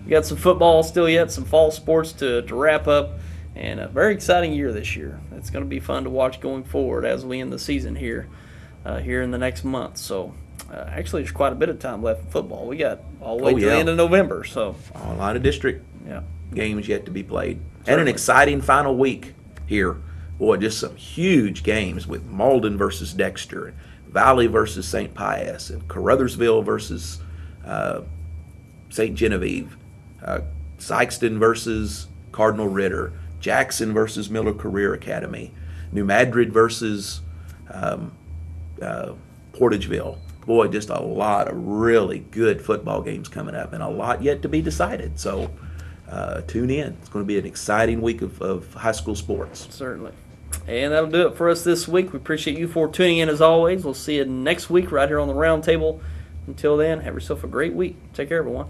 we got some football still yet, some fall sports to wrap up, and a very exciting year this year. It's going to be fun to watch going forward as we end the season here in the next month. So actually, there's quite a bit of time left in football. We got all the way to the end of November. So a lot of district games yet to be played, Certainly. and an exciting final week here. Boy, just some huge games with Malden versus Dexter, and Valley versus St. Pius, and Caruthersville versus St. Genevieve, Sykeston versus Cardinal Ritter, Jackson versus Miller Career Academy, New Madrid versus Portageville. Boy, just a lot of really good football games coming up, and a lot yet to be decided. So tune in. It's going to be an exciting week of high school sports. Certainly. And that'll do it for us this week. We appreciate you for tuning in as always. We'll see you next week right here on the Roundtable. Until then, have yourself a great week. Take care, everyone.